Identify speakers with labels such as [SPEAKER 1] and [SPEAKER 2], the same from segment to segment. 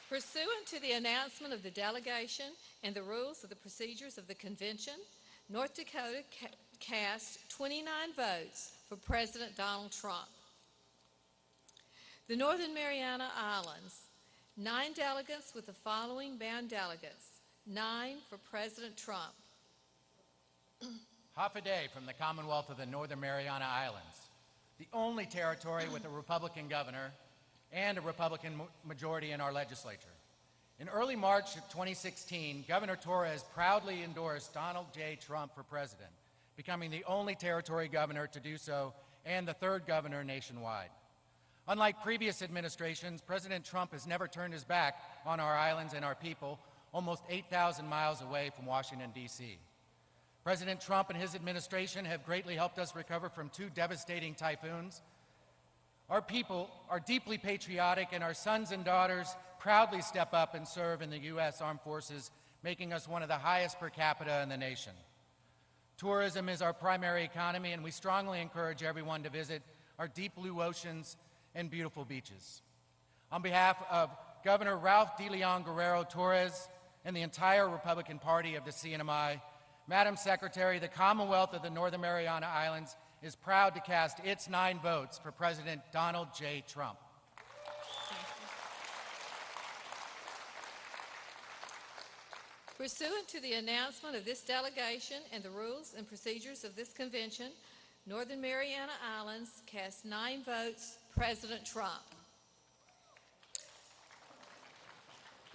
[SPEAKER 1] Pursuant to the announcement of the delegation and the rules of the procedures of the convention, North Dakota cast 29 votes for President Donald Trump. The Northern Mariana Islands, 9 delegates with the following bound delegates, 9 for President Trump.
[SPEAKER 2] Hafa from the Commonwealth of the Northern Mariana Islands, the only territory with a Republican governor and a Republican majority in our legislature. In early March of 2016, Governor Torres proudly endorsed Donald J. Trump for president, becoming the only territory governor to do so and the 3rd governor nationwide. Unlike previous administrations, President Trump has never turned his back on our islands and our people, almost 8,000 miles away from Washington, D.C. President Trump and his administration have greatly helped us recover from 2 devastating typhoons. Our people are deeply patriotic, and our sons and daughters proudly step up and serve in the U.S. Armed Forces, making us one of the highest per capita in the nation. Tourism is our primary economy, and we strongly encourage everyone to visit our deep blue oceans and beautiful beaches. On behalf of Governor Ralph de Leon Guerrero Torres and the entire Republican Party of the CNMI, Madam Secretary, the Commonwealth of the Northern Mariana Islands is proud to cast its 9 votes for President Donald J. Trump.
[SPEAKER 1] Pursuant to the announcement of this delegation and the rules and procedures of this convention, Northern Mariana Islands cast 9 votes, President Trump.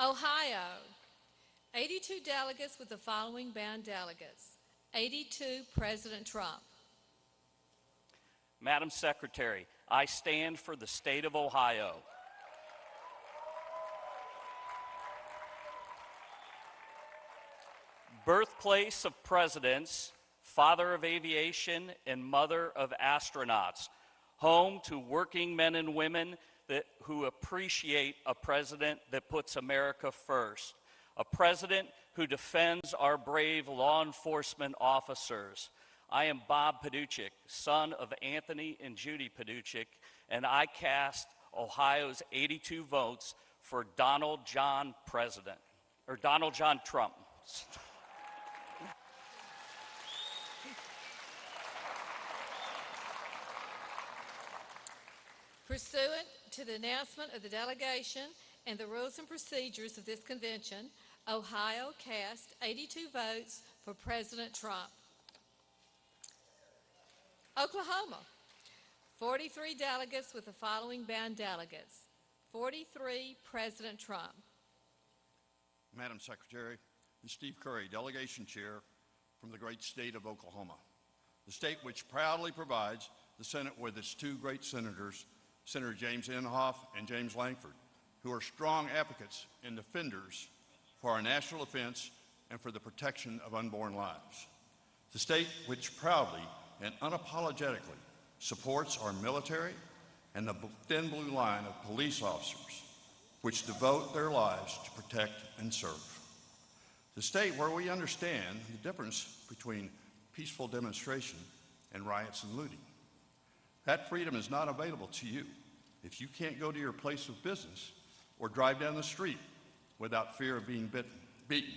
[SPEAKER 1] Ohio, 82 delegates with the following bound delegates. 82, President Trump.
[SPEAKER 3] Madam Secretary, I stand for the state of Ohio. Birthplace of presidents, father of aviation, and mother of astronauts, home to working men and women who appreciate a president that puts America first, a president who defends our brave law enforcement officers. I am Bob Paduchik, son of Anthony and Judy Paduchik, and I cast Ohio's 82 votes for Donald John Trump.
[SPEAKER 1] Pursuant to the announcement of the delegation and the rules and procedures of this convention, Ohio cast 82 votes for President Trump. Oklahoma, 43 delegates with the following bound delegates. 43, President Trump.
[SPEAKER 4] Madam Secretary, this is Steve Curry, Delegation Chair from the great state of Oklahoma, the state which proudly provides the Senate with its 2 great senators, Senator James Inhofe and James Lankford, who are strong advocates and defenders for our national defense and for the protection of unborn lives. The state which proudly and unapologetically supports our military and the thin blue line of police officers which devote their lives to protect and serve. The state where we understand the difference between peaceful demonstration and riots and looting. That freedom is not available to you if you can't go to your place of business or drive down the street without fear of being beaten.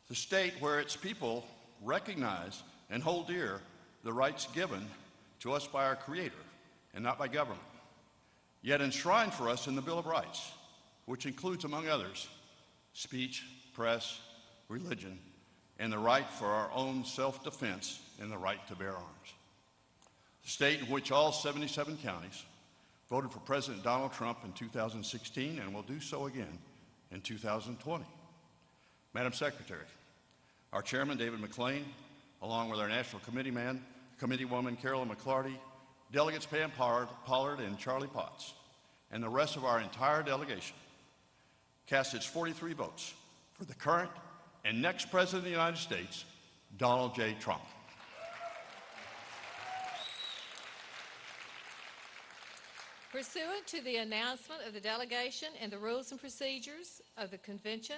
[SPEAKER 4] The state where its people recognize and hold dear the rights given to us by our Creator and not by government, yet enshrined for us in the Bill of Rights, which includes, among others, speech, press, religion, and the right for our own self-defense and the right to bear arms. The state in which all 77 counties voted for President Donald Trump in 2016 and will do so again in 2020. Madam Secretary, our Chairman, David McClain, along with our National Committeewoman, Carolyn McClarty, Delegates Pam Pollard and Charlie Potts, and the rest of our entire delegation, cast its 43 votes for the current and next President of the United States, Donald J. Trump.
[SPEAKER 1] Pursuant to the announcement of the delegation and the rules and procedures of the convention,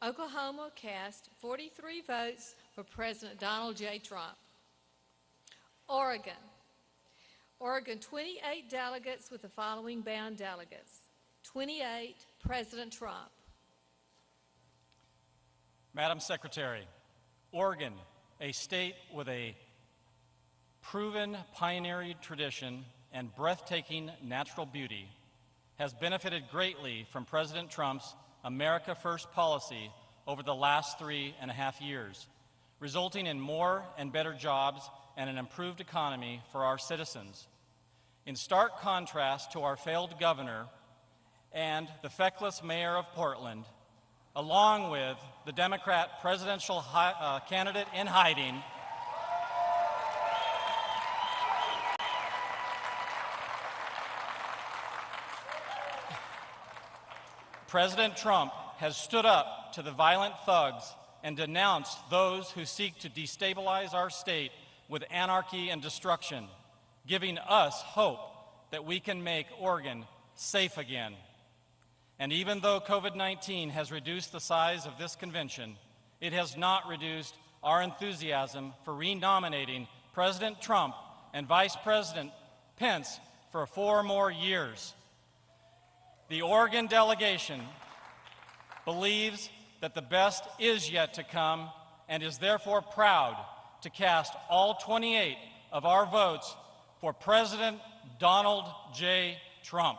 [SPEAKER 1] Oklahoma cast 43 votes for President Donald J. Trump. Oregon, 28 delegates with the following bound delegates. 28, President Trump.
[SPEAKER 5] Madam Secretary, Oregon, a state with a proven pioneering tradition and breathtaking natural beauty, has benefited greatly from President Trump's America First policy over the last 3.5 years, resulting in more and better jobs and an improved economy for our citizens. In stark contrast to our failed governor and the feckless mayor of Portland, along with the Democrat presidential candidate in hiding, President Trump has stood up to the violent thugs and denounced those who seek to destabilize our state with anarchy and destruction, giving us hope that we can make Oregon safe again. And even though COVID-19 has reduced the size of this convention, it has not reduced our enthusiasm for renominating President Trump and Vice President Pence for 4 more years. The Oregon delegation believes that the best is yet to come and is therefore proud to cast all 28 of our votes for President Donald J. Trump.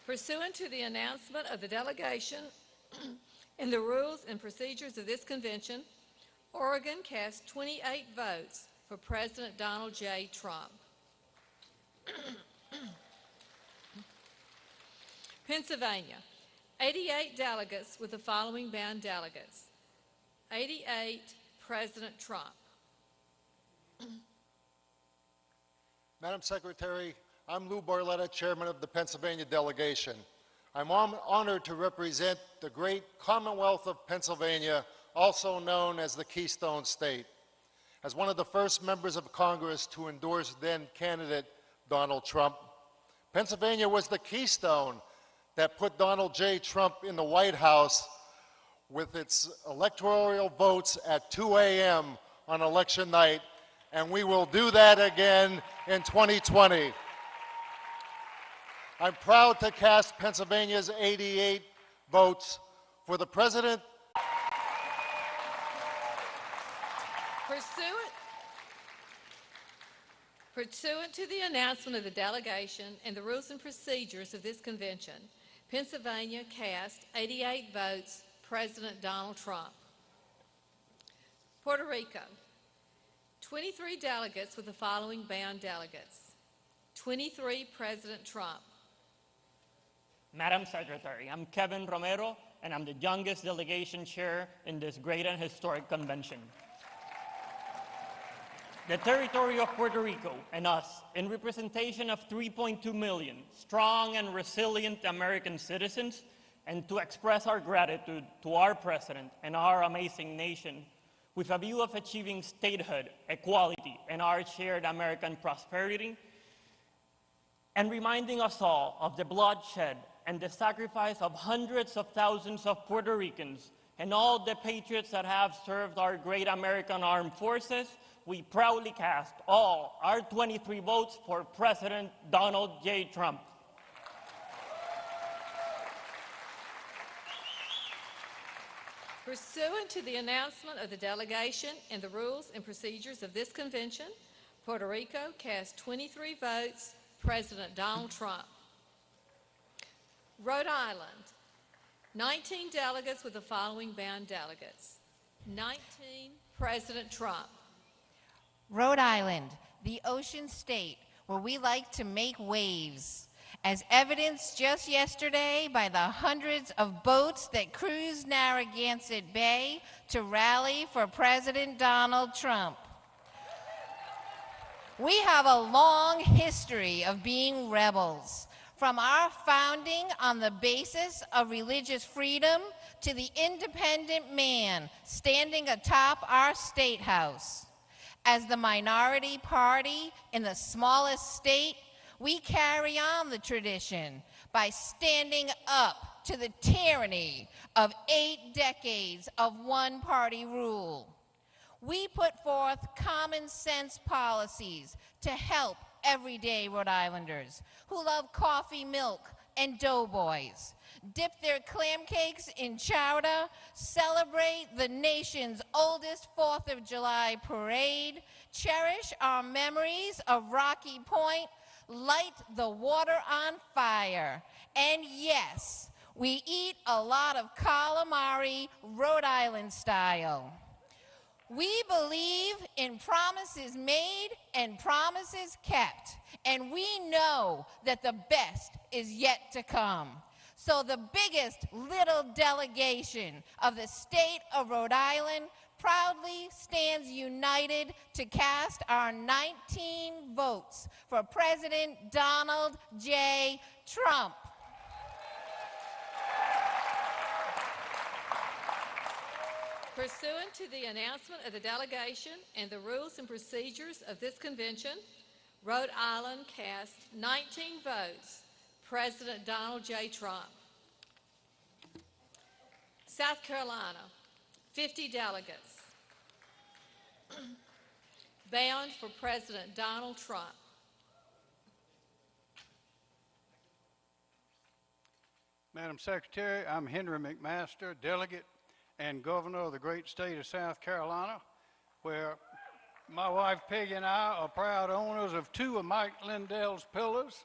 [SPEAKER 1] Pursuant to the announcement of the delegation and the rules and procedures of this convention, Oregon cast 28 votes for President Donald J. Trump. Pennsylvania, 88 delegates with the following bound delegates. 88, President Trump.
[SPEAKER 6] Madam Secretary, I'm Lou Barletta, Chairman of the Pennsylvania delegation. I'm honored to represent the great Commonwealth of Pennsylvania, also known as the Keystone State. As one of the first members of Congress to endorse then-candidate Donald Trump, Pennsylvania was the keystone that put Donald J. Trump in the White House with its electoral votes at 2 a.m. on election night, and we will do that again in 2020. I'm proud to cast Pennsylvania's 88 votes for the President.
[SPEAKER 1] Pursuant to the announcement of the delegation and the rules and procedures of this convention, Pennsylvania cast 88 votes, President Donald Trump. Puerto Rico, 23 delegates with the following bound delegates. 23, President Trump.
[SPEAKER 7] Madam Secretary, I'm Kevin Romero, and I'm the youngest delegation chair in this great and historic convention. The territory of Puerto Rico and us, in representation of 3.2 million strong and resilient American citizens, and to express our gratitude to our president and our amazing nation, with a view of achieving statehood, equality, and our shared American prosperity, and reminding us all of the bloodshed and the sacrifice of hundreds of thousands of Puerto Ricans and all the patriots that have served our great American armed forces, we proudly cast all our 23 votes for President Donald J. Trump.
[SPEAKER 1] Pursuant to the announcement of the delegation and the rules and procedures of this convention, Puerto Rico cast 23 votes, President Donald Trump. Rhode Island, 19 delegates with the following bound delegates. 19, President Trump.
[SPEAKER 8] Rhode Island, the ocean state where we like to make waves, as evidenced just yesterday by the hundreds of boats that cruised Narragansett Bay to rally for President Donald Trump. We have a long history of being rebels, from our founding on the basis of religious freedom to the independent man standing atop our state house. As the minority party in the smallest state, we carry on the tradition by standing up to the tyranny of 8 decades of one-party rule. We put forth common sense policies to help everyday Rhode Islanders who love coffee, milk, and doughboys, dip their clam cakes in chowder, celebrate the nation's oldest 4th of July parade, cherish our memories of Rocky Point, light the water on fire, and yes, we eat a lot of calamari, Rhode Island style. We believe in promises made and promises kept, and we know that the best is yet to come. So the biggest little delegation of the state of Rhode Island proudly stands united to cast our 19 votes for President Donald J. Trump.
[SPEAKER 1] Pursuant to the announcement of the delegation and the rules and procedures of this convention, Rhode Island cast 19 votes, President Donald J. Trump. South Carolina, 50 delegates, bound for President Donald Trump.
[SPEAKER 9] Madam Secretary, I'm Henry McMaster, delegate and governor of the great state of South Carolina, where my wife Peggy and I are proud owners of 2 of Mike Lindell's pillars.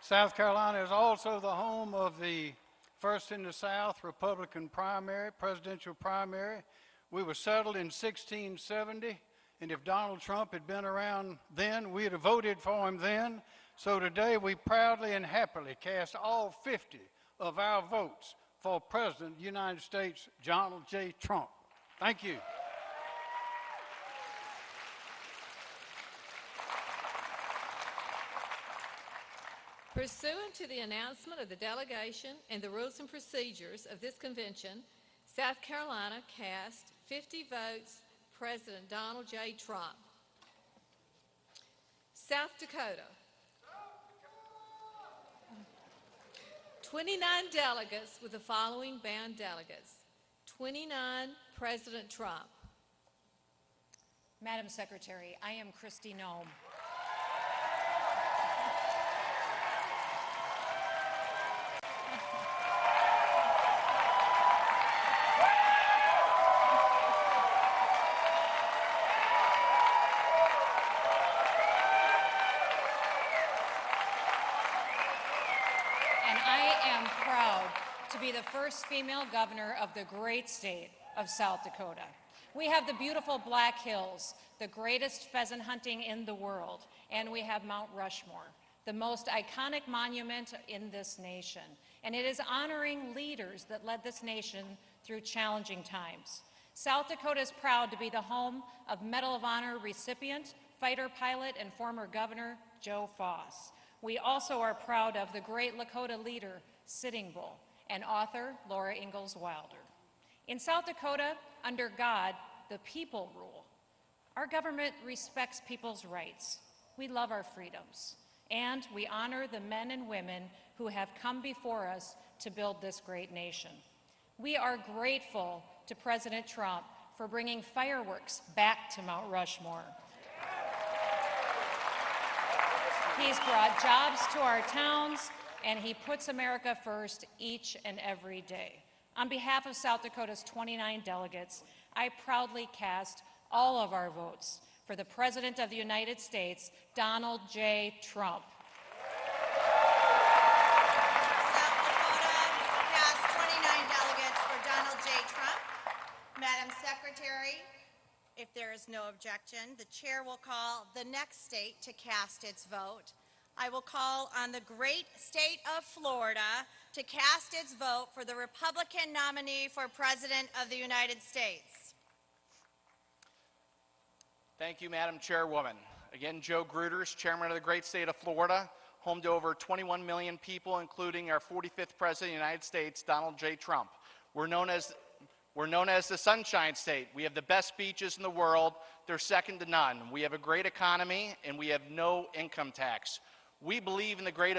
[SPEAKER 9] South Carolina is also the home of the first in the South Republican primary, presidential primary. We were settled in 1670, and if Donald Trump had been around then, we'd have voted for him then. So today we proudly and happily cast all 50 of our votes for President of the United States, Donald J. Trump. Thank you.
[SPEAKER 1] Pursuant to the announcement of the delegation and the rules and procedures of this convention, South Carolina cast 50 votes, President Donald J. Trump. South Dakota, 29 delegates with the following bound delegates. 29, President Trump.
[SPEAKER 10] Madam Secretary, I am Christy Nome. To be the first female governor of the great state of South Dakota. We have the beautiful Black Hills, the greatest pheasant hunting in the world, and we have Mount Rushmore, the most iconic monument in this nation. And it is honoring leaders that led this nation through challenging times. South Dakota is proud to be the home of Medal of Honor recipient, fighter pilot, and former Governor Joe Foss. We also are proud of the great Lakota leader, Sitting Bull, and author Laura Ingalls Wilder. In South Dakota, under God, the people rule. Our government respects people's rights. We love our freedoms, and we honor the men and women who have come before us to build this great nation. We are grateful to President Trump for bringing fireworks back to Mount Rushmore. He's brought jobs to our towns, and he puts America first each and every day. On behalf of South Dakota's 29 delegates, I proudly cast all of our votes for the President of the United States, Donald J. Trump.
[SPEAKER 11] South Dakota cast 29 delegates for Donald J. Trump. Madam Secretary, if there is no objection, the chair will call the next state to cast its vote. I will call on the great state of Florida to cast its vote for the Republican nominee for President of the United States.
[SPEAKER 12] Thank you, Madam Chairwoman. Again, Joe Gruters, Chairman of the great state of Florida, home to over 21 million people, including our 45th President of the United States, Donald J. Trump. We're known as the Sunshine State. We have the best beaches in the world. They're second to none. We have a great economy, and we have no income tax. We believe in the great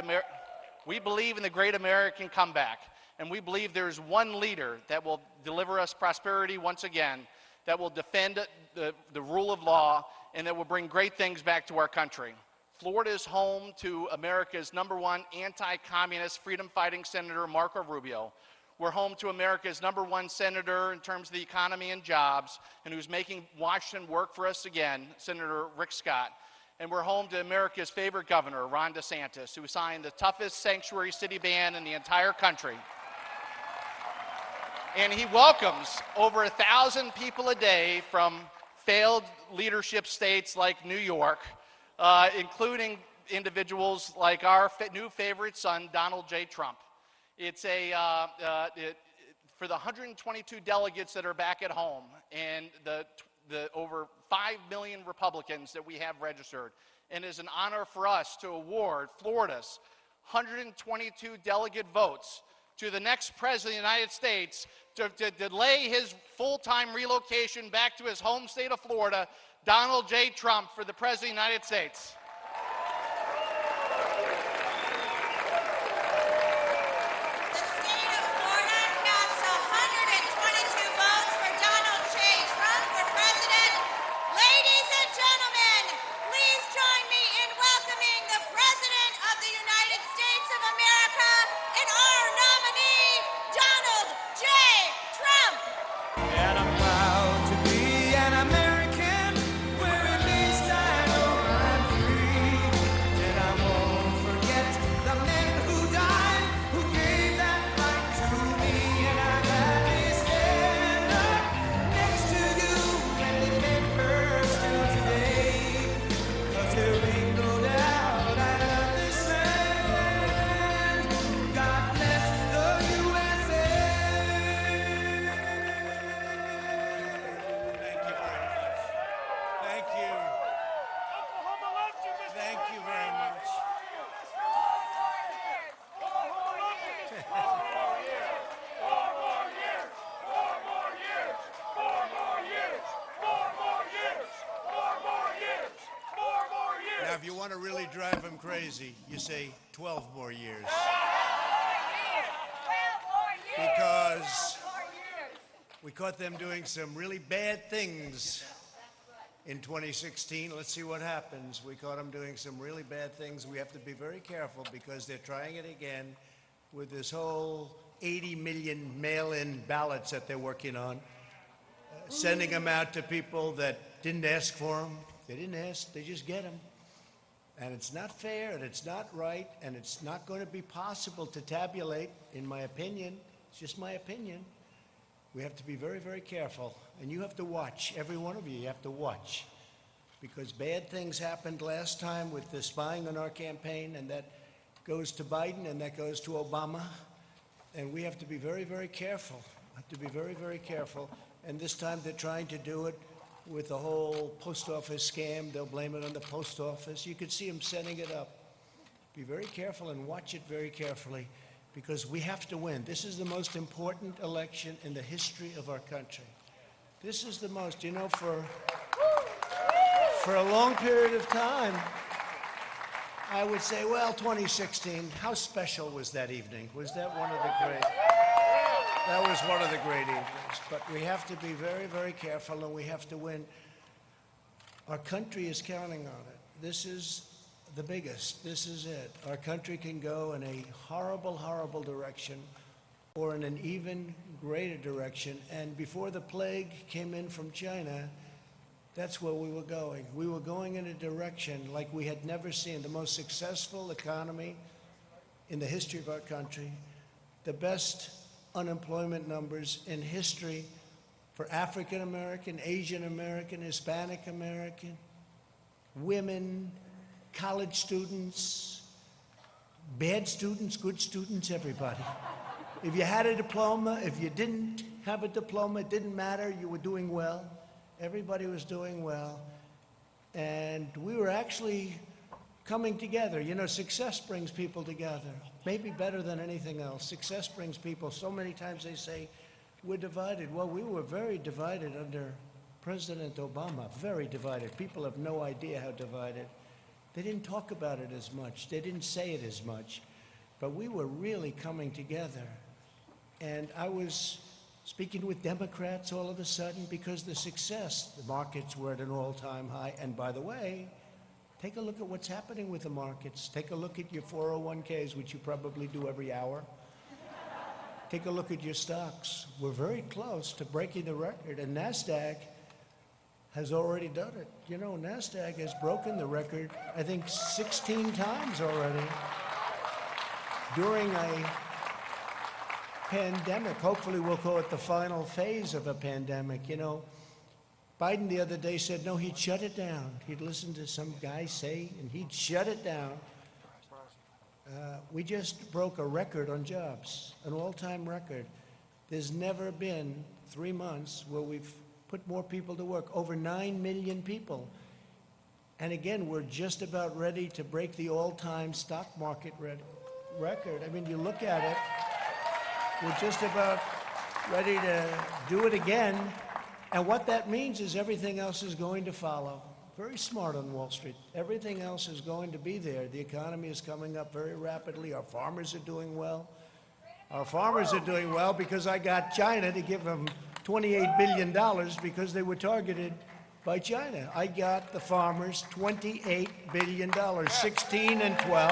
[SPEAKER 12] American comeback. And we believe there's one leader that will deliver us prosperity once again, that will defend the rule of law, and that will bring great things back to our country. Florida is home to America's #1 anti-communist freedom-fighting Senator Marco Rubio. We're home to America's #1 senator in terms of the economy and jobs, and who's making Washington work for us again, Senator Rick Scott. And we're home to America's favorite governor, Ron DeSantis, who signed the toughest sanctuary city ban in the entire country. And he welcomes over 1,000 people a day from failed leadership states like New York, including individuals like our new favorite son, Donald J. Trump. It's for the 122 delegates that are back at home and the over 5 million Republicans that we have registered. And it is an honor for us to award Florida's 122 delegate votes to the next president of the United States to delay his full-time relocation back to his home state of Florida, Donald J. Trump, for the president of the United States.
[SPEAKER 13] Now, if you want to really drive them crazy, you say 12 more years. Because we caught them doing some really bad things in 2016. Let's see what happens. We caught them doing some really bad things. We have to be very careful because they're trying it again with this whole 80 million mail-in ballots that they're working on, sending them out to people that didn't ask for them. They didn't ask, they just get them. And it's not fair, and it's not right, and it's not going to be possible to tabulate, in my opinion. It's just my opinion. We have to be very, very careful. And you have to watch, every one of you have to watch. Because bad things happened last time with the spying on our campaign, and that goes to Biden, and that goes to Obama. And we have to be very, very careful. We have to be very, very careful. And this time they're trying to do it with the whole post office scam. They'll blame it on the post office. You could see them setting it up. Be very careful and watch it very carefully, because we have to win. This is the most important election in the history of our country. This is the most, you know, for a long period of time, I would say, well, 2016, how special was that evening? Was that one of the great? That was one of the great evenings. But we have to be very, very careful, and we have to win. Our country is counting on it. This is the biggest. This is it. Our country can go in a horrible, horrible direction, or in an even greater direction. And before the plague came in from China, that's where we were going. We were going in a direction like we had never seen. The most successful economy in the history of our country, the best unemployment numbers in history for African American, Asian American, Hispanic American, women, college students, bad students, good students, everybody. If you had a diploma, if you didn't have a diploma, it didn't matter, you were doing well. Everybody was doing well. And we were actually coming together. You know, success brings people together, maybe better than anything else. Success brings people. So many times they say, we're divided. Well, we were very divided under President Obama, very divided. People have no idea how divided. They didn't talk about it as much. They didn't say it as much. But we were really coming together. And I was speaking with Democrats all of a sudden because the success, the markets were at an all-time high. And by the way, take a look at what's happening with the markets. Take a look at your 401ks, which you probably do every hour. Take a look at your stocks. We're very close to breaking the record, and NASDAQ has already done it. You know, NASDAQ has broken the record, I think, 16 times already during a pandemic. Hopefully we'll call it the final phase of a pandemic. You know, Biden the other day said, no, he'd shut it down. He'd listen to some guy say, and he'd shut it down. We just broke a record on jobs, an all-time record. There's never been 3 months where we've put more people to work, over 9 million people. And again, we're just about ready to break the all-time stock market record. I mean, you look at it, we're just about ready to do it again. And what that means is everything else is going to follow. Very smart on Wall Street. Everything else is going to be there. The economy is coming up very rapidly. Our farmers are doing well. Our farmers are doing well because I got China to give them $28 billion because they were targeted by China. I got the farmers $28 billion, 16 and 12.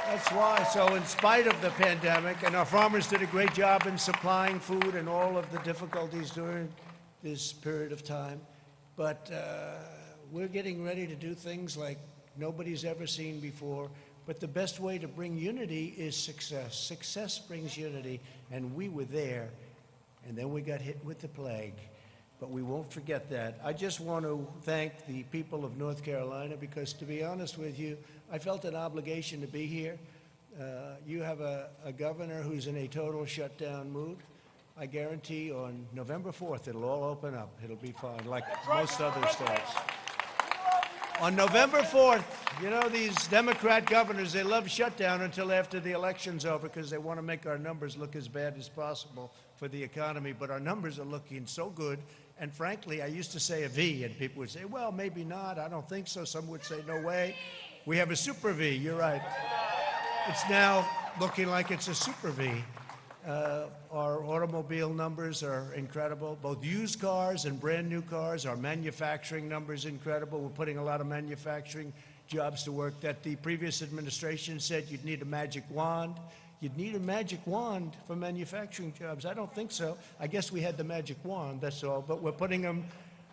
[SPEAKER 13] That's why. So in spite of the pandemic, and our farmers did a great job in supplying food and all of the difficulties during this period of time, but we're getting ready to do things like nobody's ever seen before. But the best way to bring unity is success. Success brings unity, and we were there, and then we got hit with the plague. But we won't forget that. I just want to thank the people of North Carolina because, to be honest with you, I felt an obligation to be here. You have a governor who's in a total shutdown mood. I guarantee on November 4th, it'll all open up. It'll be fine, like most other states. On November 4th, you know, these Democrat governors, they love shutdown until after the election's over because they want to make our numbers look as bad as possible for the economy. But our numbers are looking so good. And frankly, I used to say a V, and people would say, well, maybe not. I don't think so. Some would say, no way. We have a super V. You're right. It's now looking like it's a super V. Our automobile numbers are incredible, both used cars and brand new cars. Our manufacturing numbers incredible. We're putting a lot of manufacturing jobs to work that the previous administration said you'd need a magic wand. You'd need a magic wand for manufacturing jobs. I don't think so. I guess we had the magic wand, that's all. But we're putting them,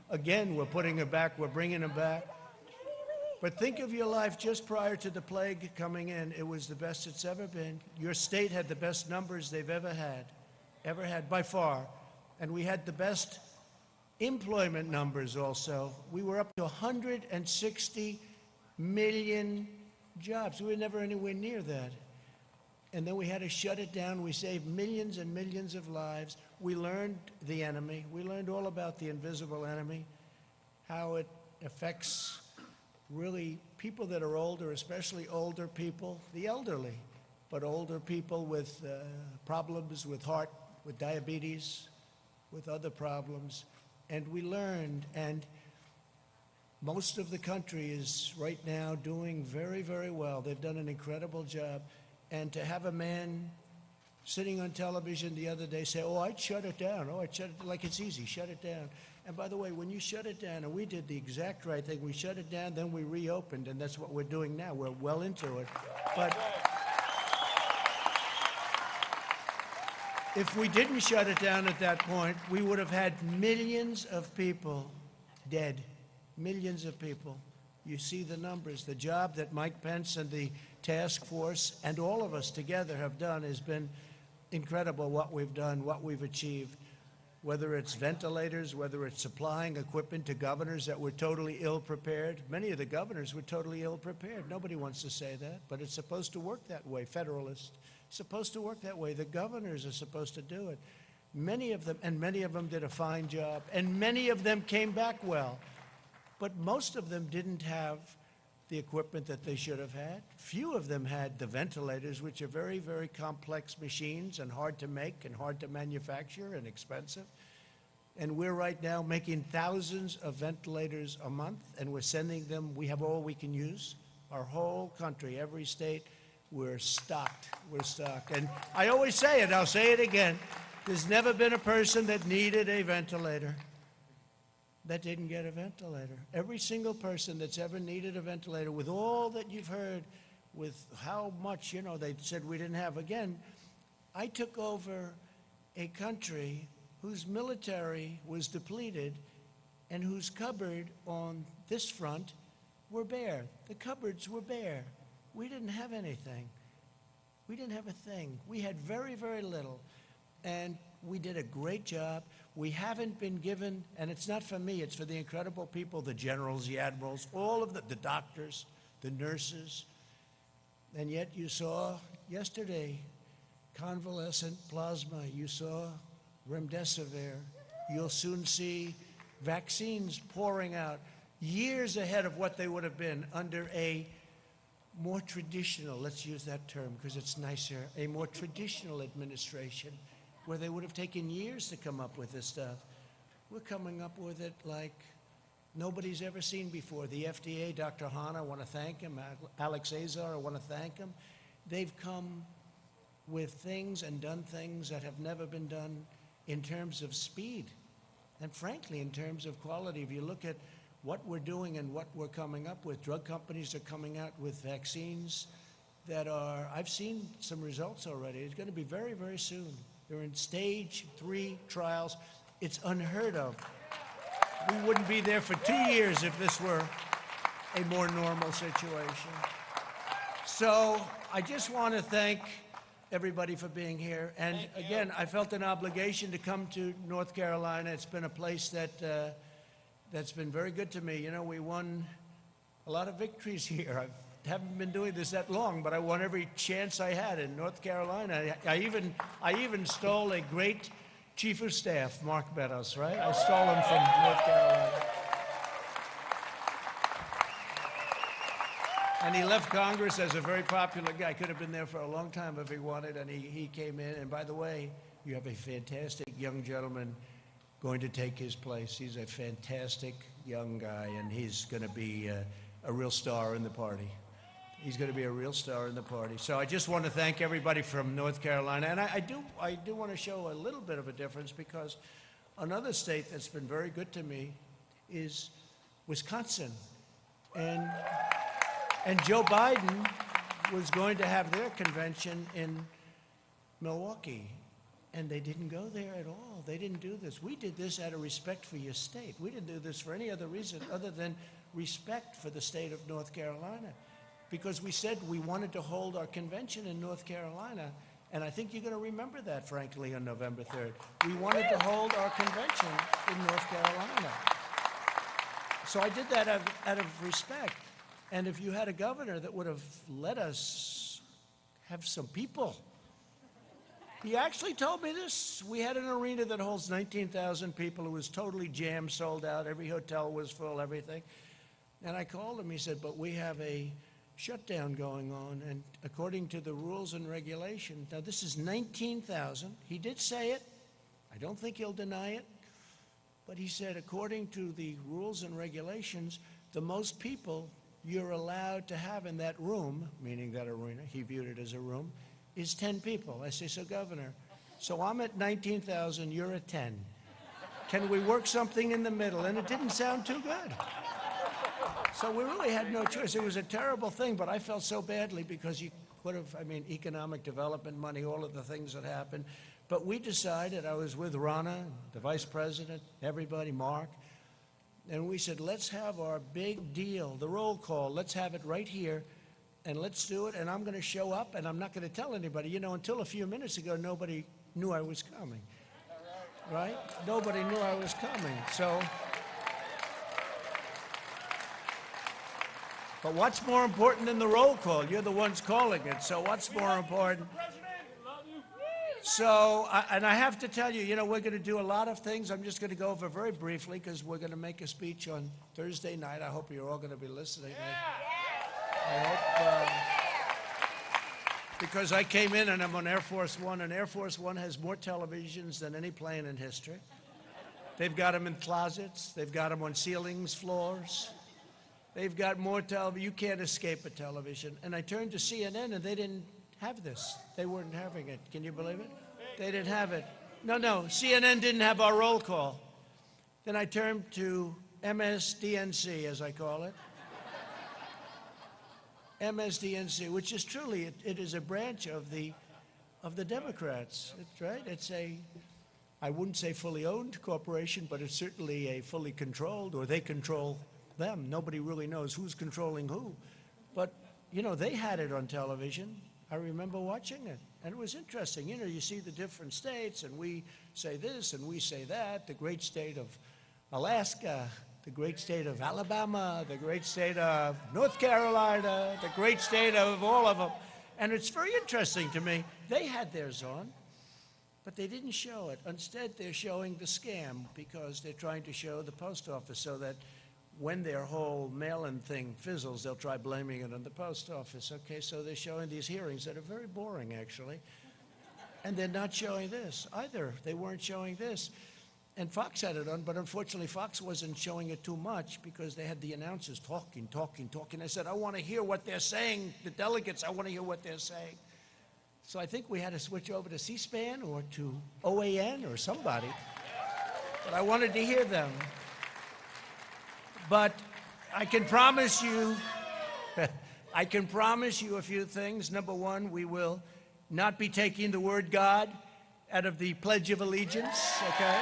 [SPEAKER 13] again, we're putting them back, we're bringing them back. But think of your life just prior to the plague coming in. It was the best it's ever been. Your state had the best numbers they've ever had by far. And we had the best employment numbers also. We were up to 160 million jobs. We were never anywhere near that. And then we had to shut it down. We saved millions and millions of lives. We learned the enemy. We learned all about the invisible enemy, how it affects really people that are older, especially older people, the elderly, but older people with problems with heart, with diabetes, with other problems. And we learned, and most of the country is right now doing very, very well. They've done an incredible job. And to have a man sitting on television the other day say, oh, I'd shut it down. Oh, I'd shut it, like it's easy, shut it down. And by the way, when you shut it down, and we did the exact right thing, we shut it down, then we reopened, and that's what we're doing now. We're well into it. But if we didn't shut it down at that point, we would have had millions of people dead, millions of people. You see the numbers. The job that Mike Pence and the task force and all of us together have done has been incredible, what we've done, what we've achieved. Whether it's ventilators, whether it's supplying equipment to governors that were totally ill-prepared. Many of the governors were totally ill-prepared. Nobody wants to say that, but it's supposed to work that way, Federalist. It's supposed to work that way. The governors are supposed to do it. Many of them did a fine job, and many of them came back well. But most of them didn't have the equipment that they should have had. Few of them had the ventilators, which are very, very complex machines and hard to make and hard to manufacture and expensive. And we're right now making thousands of ventilators a month, and we're sending them. We have all we can use. Our whole country, every state, we're stocked. We're stocked. And I always say it, I'll say it again. There's never been a person that needed a ventilator that didn't get a ventilator. Every single person that's ever needed a ventilator, with all that you've heard, with how much, they said we didn't have. Again, I took over a country whose military was depleted and whose cupboard on this front were bare. The cupboards were bare. We didn't have anything. We didn't have a thing. We had very, very little. And we did a great job. We haven't been given, and it's not for me, it's for the incredible people, the generals, the admirals, all of the doctors, the nurses. And yet you saw yesterday convalescent plasma. You saw remdesivir. You'll soon see vaccines pouring out years ahead of what they would have been under a more traditional, let's use that term because it's nicer, a more traditional administration where they would have taken years to come up with this stuff. We're coming up with it like nobody's ever seen before. The FDA, Dr. Hahn, I want to thank him. Alex Azar, I want to thank him. They've come with things and done things that have never been done in terms of speed and frankly in terms of quality. If you look at what we're doing and what we're coming up with, drug companies are coming out with vaccines that are, I've seen some results already. It's going to be very, very soon. They're in stage 3 trials. It's unheard of. We wouldn't be there for 2 years if this were a more normal situation. So I just want to thank everybody for being here. And again, I felt an obligation to come to North Carolina. It's been a place that that's been very good to me. We won a lot of victories here. I haven't been doing this that long, but I won every chance I had in North Carolina. I even stole a great chief of staff, Mark Meadows, right? I stole him from North Carolina. And he left Congress as a very popular guy. Could have been there for a long time if he wanted, and he came in. And by the way, you have a fantastic young gentleman going to take his place. He's a fantastic young guy, and he's going to be a real star in the party. He's going to be a real star in the party. So I just want to thank everybody from North Carolina. And I do want to show a little bit of a difference because another state that's been very good to me is Wisconsin. And Joe Biden was going to have their convention in Milwaukee. And they didn't go there at all. They didn't do this. We did this out of respect for your state. We didn't do this for any other reason other than respect for the state of North Carolina. Because we said we wanted to hold our convention in North Carolina, and I think you're going to remember that, frankly, on November 3rd. We wanted to hold our convention in North Carolina. So I did that out of respect. And if you had a governor that would have let us have some people, he actually told me this. We had an arena that holds 19,000 people. It was totally jammed, sold out. Every hotel was full, everything. And I called him. He said, but we have a shutdown going on, and according to the rules and regulations, now this is 19,000. He did say it. I don't think he'll deny it. But he said, according to the rules and regulations, the most people you're allowed to have in that room, meaning that arena, he viewed it as a room, is 10 people. I say, so Governor, so I'm at 19,000, you're at 10. Can we work something in the middle? And it didn't sound too good. So we really had no choice. It was a terrible thing, but I felt so badly because you could have, economic development money, all of the things that happened. But we decided, I was with Rana, the vice president, everybody, Mark, and we said, let's have our big deal, the roll call, let's have it right here, and let's do it, and I'm going to show up, and I'm not going to tell anybody. Until a few minutes ago, nobody knew I was coming, right? Nobody knew I was coming, so. But what's more important than the roll call? You're the ones calling it, so what's more important? So, and I have to tell you, we're going to do a lot of things. I'm just going to go over very briefly because we're going to make a speech on Thursday night. I hope you're all going to be listening. I hope, because I came in and I'm on Air Force One, and Air Force One has more televisions than any plane in history. They've got them in closets. They've got them on ceilings, floors. They've got more television. You can't escape a television. And I turned to CNN, and they didn't have this. They weren't having it. Can you believe it? They didn't have it. No, CNN didn't have our roll call. Then I turned to MSDNC, as I call it. MSDNC, which is truly, it is a branch of the Democrats. It's right. It's a, I wouldn't say fully owned corporation, but it's certainly a fully controlled, or they control them. Nobody really knows who's controlling who. But, you know, they had it on television. I remember watching it, and it was interesting. You know, you see the different states, and we say this, and we say that. The great state of Alaska, the great state of Alabama, the great state of North Carolina, the great state of all of them. And it's very interesting to me. They had theirs on, but they didn't show it. Instead, they're showing the scam because they're trying to show the post office so that when their whole mail-in thing fizzles, they'll try blaming it on the post office. Okay, so they're showing these hearings that are very boring, actually. And they're not showing this either. They weren't showing this. And Fox had it on, but unfortunately Fox wasn't showing it too much because they had the announcers talking. I said, I want to hear what they're saying. The delegates, I want to hear what they're saying. So I think we had to switch over to C-SPAN or to OAN or somebody. But I wanted to hear them. But I can promise you, a few things. Number one, we will not be taking the word God out of the Pledge of Allegiance, okay?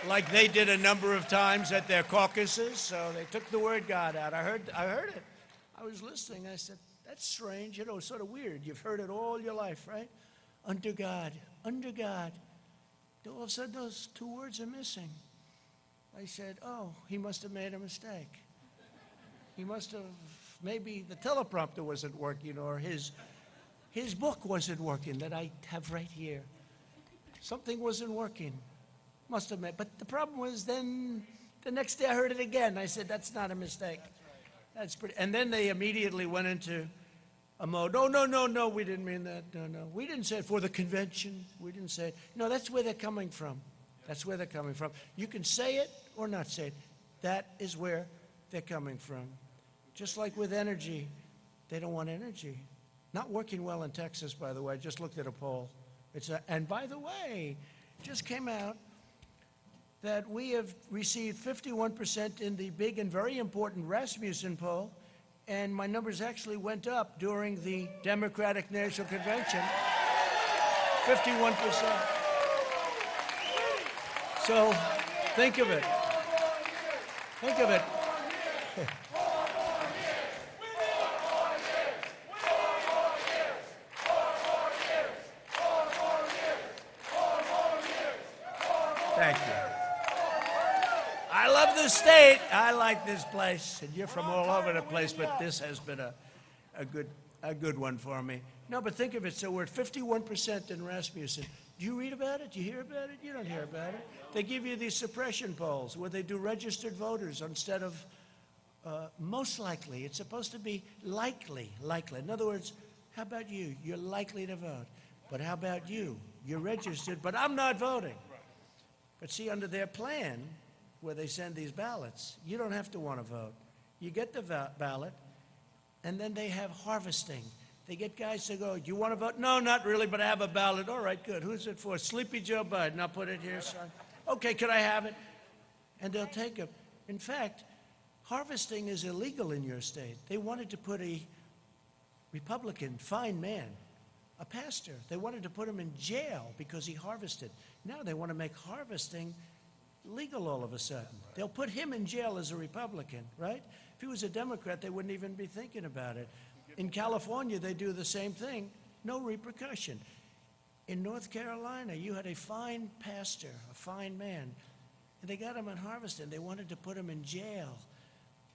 [SPEAKER 13] Like they did a number of times at their caucuses, so they took the word God out. I heard it. I was listening. I said, that's strange. You know, sort of weird. You've heard it all your life, right? Under God, under God. All of a sudden, those two words are missing. I said, oh, he must have made a mistake. He must have, maybe the teleprompter wasn't working, or his book wasn't working that I have right here. Something wasn't working. Must have made, but the problem was then the next day I heard it again. I said, that's not a mistake. That's pretty, and then they immediately went into a mode, no, we didn't mean that, no. We didn't say it for the convention. We didn't say it. No, that's where they're coming from. That's where they're coming from. You can say it or not say it. That is where they're coming from. Just like with energy, they don't want energy. Not working well in Texas, by the way. I just looked at a poll. And by the way, just came out that we have received 51% in the big and very important Rasmussen poll, and my numbers actually went up during the Democratic National Convention, 51%. So think of it. Think of it. Thank you. I love this state. I like this place. And you're from all over the place, but this has been a good one for me. No, but think of it. So we're at 51% in Rasmussen. Do you read about it? Do you hear about it? You don't hear about it. They give you these suppression polls where they do registered voters instead of most likely. It's supposed to be likely. In other words, how about you? You're likely to vote. But how about you? You're registered, but I'm not voting. But see, under their plan, where they send these ballots, you don't have to want to vote. You get the ballot, and then they have harvesting. They get guys to go, do you want to vote? No, not really, but I have a ballot. All right, good. Who's it for? Sleepy Joe Biden. I'll put it here, son. Okay, can I have it? And they'll take it. In fact, harvesting is illegal in your state. They wanted to put a Republican, fine man, a pastor. They wanted to put him in jail because he harvested. Now they want to make harvesting legal all of a sudden. They'll put him in jail as a Republican, right? If he was a Democrat, they wouldn't even be thinking about it. In California, they do the same thing. No repercussion. In North Carolina, you had a fine pastor, a fine man, and they got him on harvesting. They wanted to put him in jail.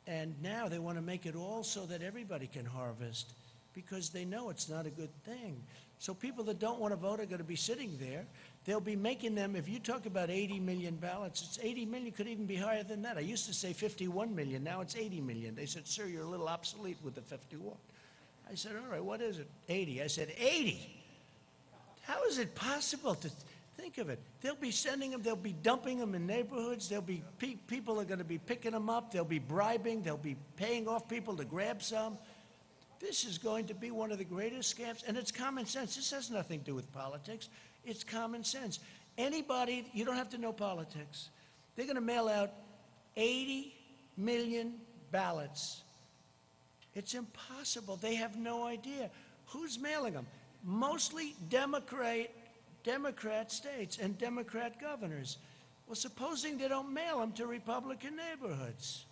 [SPEAKER 13] And now they want to make it all so that everybody can harvest because they know it's not a good thing. So people that don't want to vote are going to be sitting there. They'll be making them, if you talk about 80 million ballots, it's 80 million, could even be higher than that. I used to say 51 million, now it's 80 million. They said, sir, you're a little obsolete with the 51. I said, all right, what is it? 80. I said, 80? How is it possible to, Think of it. They'll be sending them, they'll be dumping them in neighborhoods, there'll be people are going to be picking them up, they'll be bribing, they'll be paying off people to grab some. This is going to be one of the greatest scams, and it's common sense. This has nothing to do with politics. It's common sense. Anybody, you don't have to know politics. They're going to mail out 80 million ballots. It's impossible. They have no idea. Who's mailing them? Mostly Democrat states and Democrat governors. Well, supposing they don't mail them to Republican neighborhoods,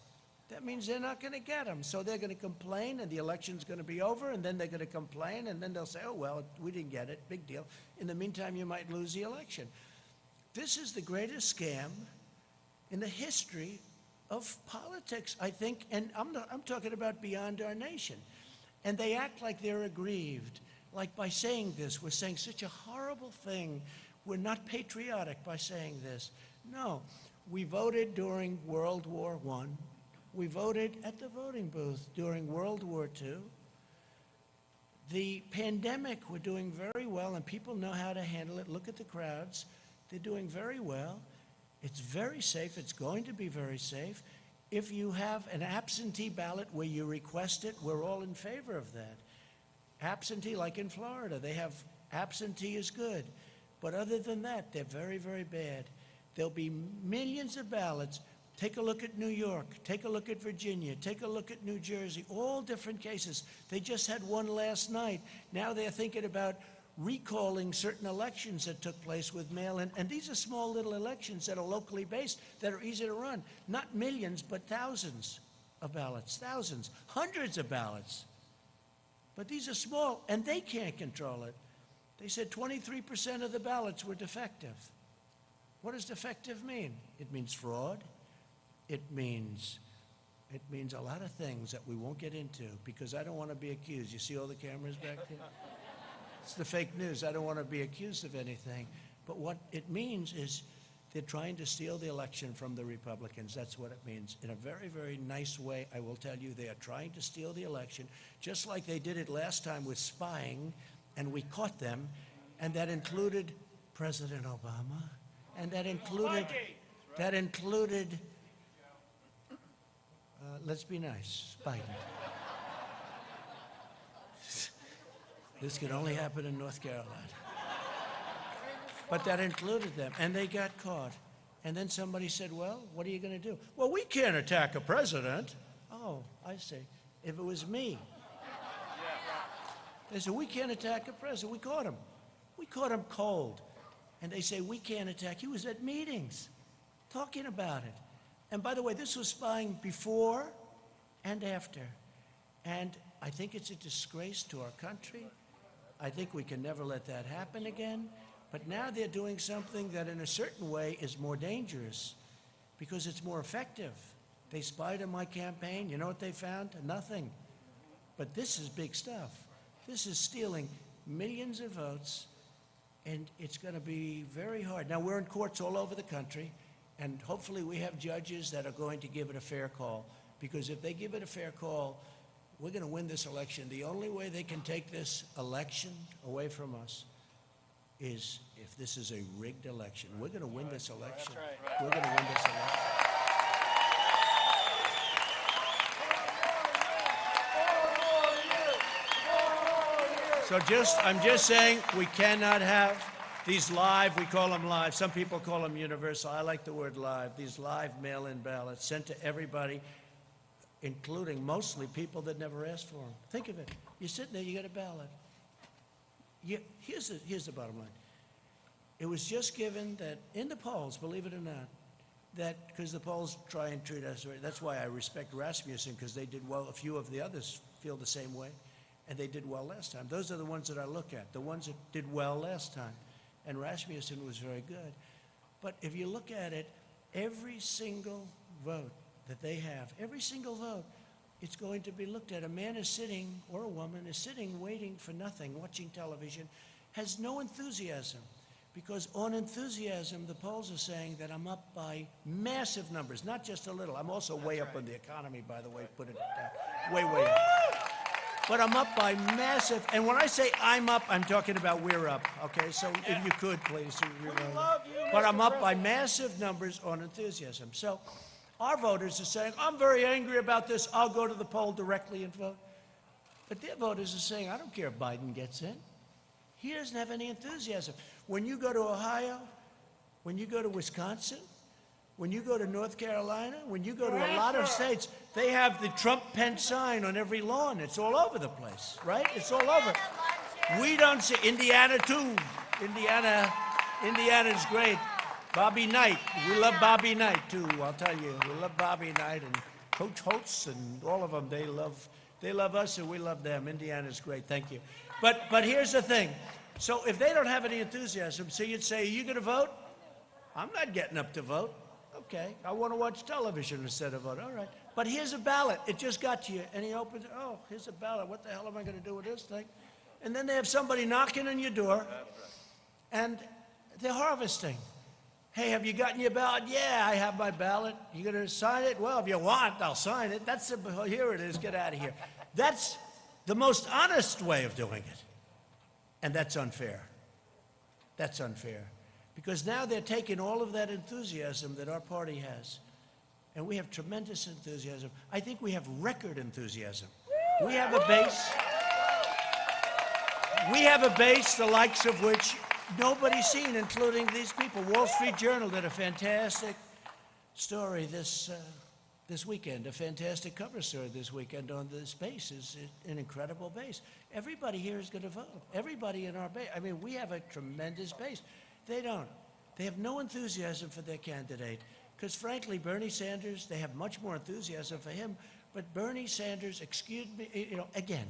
[SPEAKER 13] that means they're not going to get them. So they're going to complain, and the election's going to be over, and then they're going to complain, and then they'll say, oh, well, we didn't get it, big deal. In the meantime, you might lose the election. This is the greatest scam in the history of politics, I think, and I'm talking about beyond our nation. And they act like they're aggrieved. Like by saying this, we're saying such a horrible thing. We're not patriotic by saying this. No, we voted during World War I. We voted at the voting booth during World War II. The pandemic, we're doing very well, and people know how to handle it. Look at the crowds. They're doing very well. It's very safe. It's going to be very safe. If you have an absentee ballot where you request it, we're all in favor of that. Absentee, like in Florida, they have absentee is good. But other than that, they're very, very bad. There'll be millions of ballots. Take a look at New York. Take a look at Virginia. Take a look at New Jersey. All different cases. They just had one last night. Now they're thinking about recalling certain elections that took place with mail-in. And these are small little elections that are locally based, that are easy to run. Not millions, but thousands of ballots. Thousands. Hundreds of ballots. But these are small, and they can't control it. They said 23% of the ballots were defective. What does defective mean? It means fraud. It means a lot of things that we won't get into, because I don't want to be accused. You see all the cameras back there? It's the fake news. I don't want to be accused of anything. But what it means is they're trying to steal the election from the Republicans. That's what it means. In a very, very nice way, I will tell you, they are trying to steal the election, just like they did it last time with spying, and we caught them, and that included President Obama, and that included, let's be nice, Biden. This could only happen in North Carolina. But that included them, and they got caught. And then somebody said, well, what are you going to do? Well, we can't attack a president. Oh, I see. If it was me. They said, we can't attack a president. We caught him. We caught him cold. And they say, we can't attack. He was at meetings talking about it. And by the way, this was spying before and after. And I think it's a disgrace to our country. I think we can never let that happen again. But now they're doing something that in a certain way is more dangerous because it's more effective. They spied on my campaign. You know what they found? Nothing. But this is big stuff. This is stealing millions of votes, and it's going to be very hard. Now, we're in courts all over the country, and hopefully we have judges that are going to give it a fair call, because if they give it a fair call, we're going to win this election. The only way they can take this election away from us is if this is a rigged election. We're going to win this election. We're going to win this election. So I'm just saying we cannot have these live, we call them live. Some people call them universal. I like the word live. These live mail-in ballots sent to everybody, including mostly people that never asked for them. Think of it. You're sitting there, you get a ballot. Here's the bottom line. It was just given that in the polls, believe it or not, that because the polls try and treat us, that's why I respect Rasmussen, because they did well. A few of the others feel the same way, and they did well last time. Those are the ones that I look at, the ones that did well last time. And Rasmussen was very good. But if you look at it, every single vote that they have, every single vote, it's going to be looked at. A man is sitting, or a woman is sitting, waiting for nothing, watching television, has no enthusiasm. Because on enthusiasm, the polls are saying that I'm up by massive numbers, not just a little. I'm also way up on the economy, by the way, put it down. Way up. but I'm up by massive, and when I say I'm up, I'm talking about we're up, okay? So if you could, please. But I'm up by massive numbers on enthusiasm. So our voters are saying, I'm very angry about this, I'll go to the poll directly and vote. But their voters are saying, I don't care if Biden gets in. He doesn't have any enthusiasm. When you go to Ohio, when you go to Wisconsin, when you go to North Carolina, when you go to a lot of states, they have the Trump-Pence sign on every lawn. It's all over the place, right? It's all over. We don't see Indiana, too. Indiana's great. Bobby Knight. We love Bobby Knight, too, I'll tell you. We love Bobby Knight and Coach Holtz and all of them. They love us and we love them. Indiana's great. Thank you. But here's the thing. So if they don't have any enthusiasm, so you'd say, are you going to vote? I'm not getting up to vote. Okay, I want to watch television instead of vote. All right. But here's a ballot. It just got to you. And he opens it. Oh, here's a ballot. What the hell am I going to do with this thing? And then they have somebody knocking on your door. And they're harvesting. Hey, have you gotten your ballot? Yeah, I have my ballot. You going to sign it? Well, if you want, I'll sign it. Here it is. Get out of here. That's the most honest way of doing it. And that's unfair. That's unfair. Because now they're taking all of that enthusiasm that our party has. And we have tremendous enthusiasm. I think we have record enthusiasm. We have a base. We have a base the likes of which nobody's seen, including these people. Wall Street Journal did a fantastic story this weekend, a fantastic cover story this weekend on this base. Is an incredible base. Everybody here is going to vote. Everybody in our base. I mean, we have a tremendous base. They don't. They have no enthusiasm for their candidate. Because frankly, Bernie Sanders, they have much more enthusiasm for him. But Bernie Sanders, excuse me, again,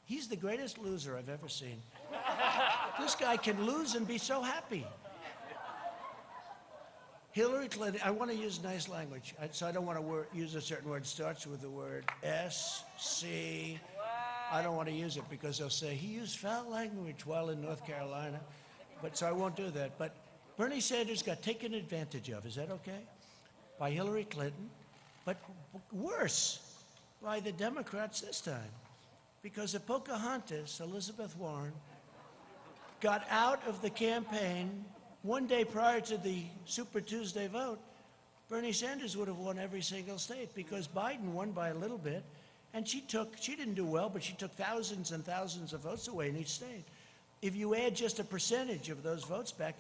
[SPEAKER 13] he's the greatest loser I've ever seen. This guy can lose and be so happy. Hillary Clinton, I want to use nice language, so I don't want to use a certain word. It starts with the word S-C. I don't want to use it because they'll say, he used foul language while in North Carolina. So I won't do that. But Bernie Sanders got taken advantage of, is that okay? By Hillary Clinton, but worse, by the Democrats this time. Because of Pocahontas, Elizabeth Warren, got out of the campaign one day prior to the Super Tuesday vote. Bernie Sanders would have won every single state because Biden won by a little bit, and she didn't do well, but she took thousands and thousands of votes away in each state. If you add just a percentage of those votes back,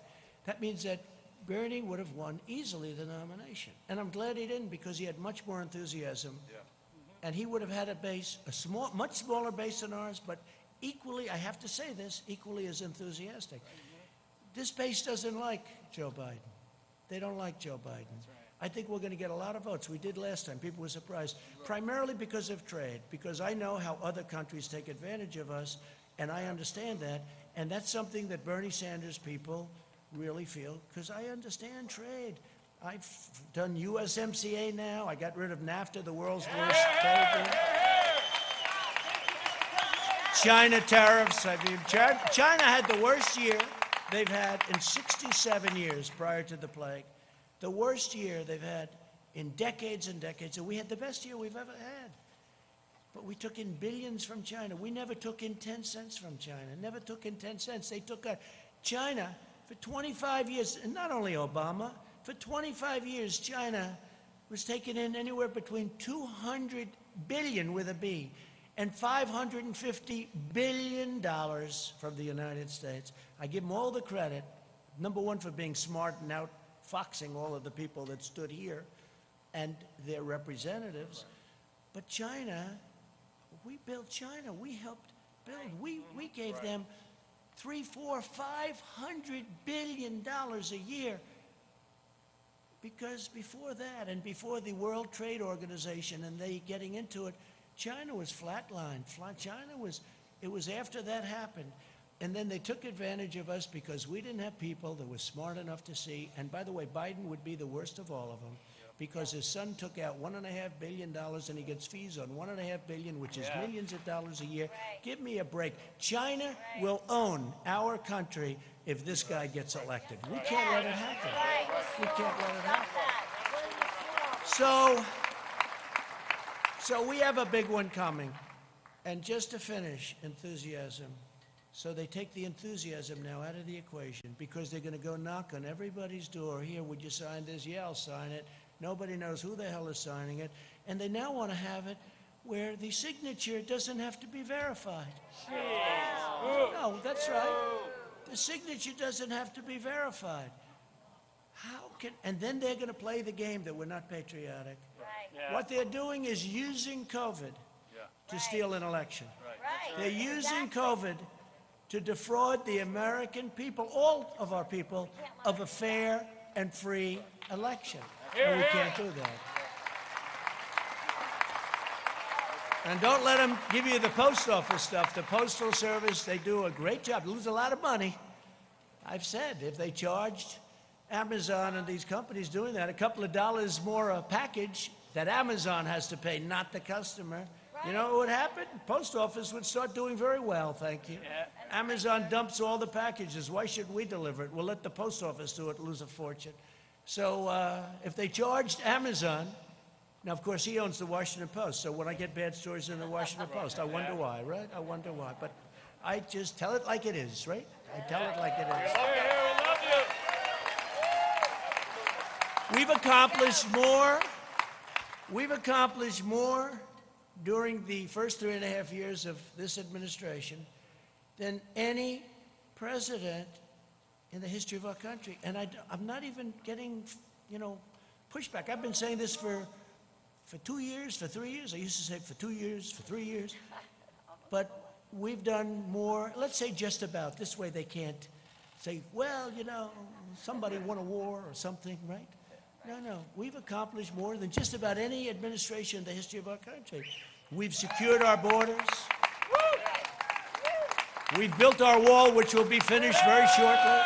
[SPEAKER 13] that means that Bernie would have won easily the nomination. And I'm glad he didn't because he had much more enthusiasm. Yeah. And he would have had a base, much smaller base than ours, but equally, I have to say this, equally as enthusiastic. This base doesn't like Joe Biden. They don't like Joe Biden. I think we're going to get a lot of votes. We did last time. People were surprised, primarily because of trade, because I know how other countries take advantage of us, and I understand that. And that's something that Bernie Sanders people really feel, because I understand trade. I've done USMCA now. I got rid of NAFTA, the world's worst trade deal. China tariffs. I mean, China had the worst year they've had in 67 years prior to the plague. The worst year they've had in decades and decades. And we had the best year we've ever had. But we took in billions from China. We never took in 10 cents from China. Never took in 10 cents. They took China for 25 years, and not only Obama, for 25 years, China was taking in anywhere between 200 billion with a B and $550 billion from the United States. I give them all the credit, number one, for being smart and outfoxing all of the people that stood here and their representatives. But China, we built China. We helped build. We gave them $300, $400, $500 billion a year. Because before that, and before the World Trade Organization and they getting into it, China was flatlined. It was after that happened. And then they took advantage of us because we didn't have people that were smart enough to see. And by the way, Biden would be the worst of all of them because his son took out $1.5 billion and he gets fees on $1.5 billion, which is millions of dollars a year. Right. Give me a break. China will own our country if this guy gets elected. We can't let it happen. We can't let it happen. So we have a big one coming.
[SPEAKER 14] And just to finish, enthusiasm. So they take the enthusiasm now out of the equation because they're going to go knock on everybody's door. Here, would you sign this? Yeah, I'll sign it. Nobody knows who the hell is signing it. And they now want to have it where the signature doesn't have to be verified. No, that's right. The signature doesn't have to be verified. And then they're going to play the game that we're not patriotic.
[SPEAKER 15] Yeah.
[SPEAKER 14] What they're doing is using COVID to steal an election. They're using COVID to defraud the American people, all of our people, of a fair and free election. And we can't do that. And don't let them give you the post office stuff. The Postal Service, they do a great job. They lose a lot of money. I've said if they charged Amazon and these companies doing that a couple of dollars more a package that Amazon has to pay, not the customer, you know what would happen? Post office would start doing very well, thank you. Amazon dumps all the packages. Why should we deliver it? We'll let the post office do it, lose a fortune. So if they charged Amazon, now, of course, he owns the Washington Post, so when I get bad stories in the Washington Post, I wonder why, right? I wonder why. But I just tell it like it is, right? I tell it like it is.
[SPEAKER 15] We love you.
[SPEAKER 14] We've accomplished more. We've accomplished more during the first 3.5 years of this administration than any president in the history of our country. And I'm not even getting, pushback. I've been saying this for 2 years, for 3 years. I used to say for 2 years, for 3 years. But we've done more, let's say just about. This way they can't say, well, somebody won a war or something, right? No. We've accomplished more than just about any administration in the history of our country. We've secured our borders. We've built our wall, which will be finished very shortly.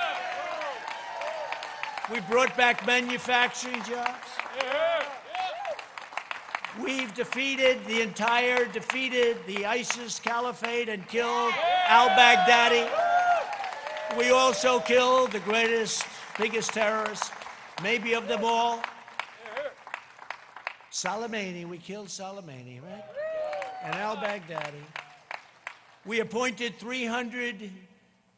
[SPEAKER 14] We brought back manufacturing jobs. We've defeated the ISIS caliphate and killed al-Baghdadi. We also killed the greatest, biggest terrorist, maybe of them all. Soleimani, we killed Soleimani, right? And al-Baghdadi. We appointed 300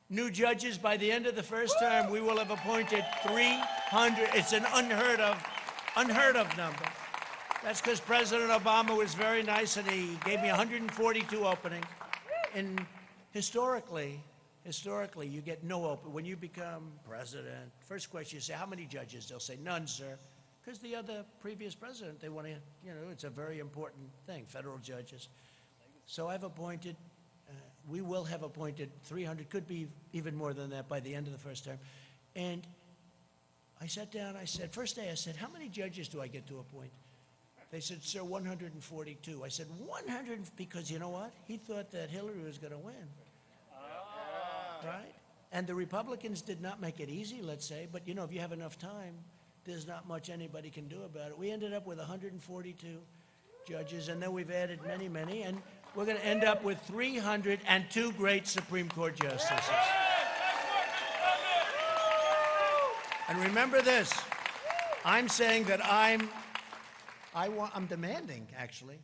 [SPEAKER 14] new judges. By the end of the first term, we will have appointed 300. It's an unheard of number. That's because President Obama was very nice and he gave me 142 openings. And historically, you get no open. When you become president, first question you say, how many judges? They'll say, none, sir. Because the other previous president, they want to, it's a very important thing, federal judges. So I've appointed, we will have appointed 300, could be even more than that by the end of the first term. And I sat down, first day I said, how many judges do I get to appoint? They said, sir, 142. I said, 100, because you know what? He thought that Hillary was going to win. Right? And the Republicans did not make it easy, let's say, but if you have enough time, there's not much anybody can do about it. We ended up with 142 judges, and then we've added many, many, and we're going to end up with 302 great Supreme Court justices. And remember this, I'm saying that I'm demanding, actually,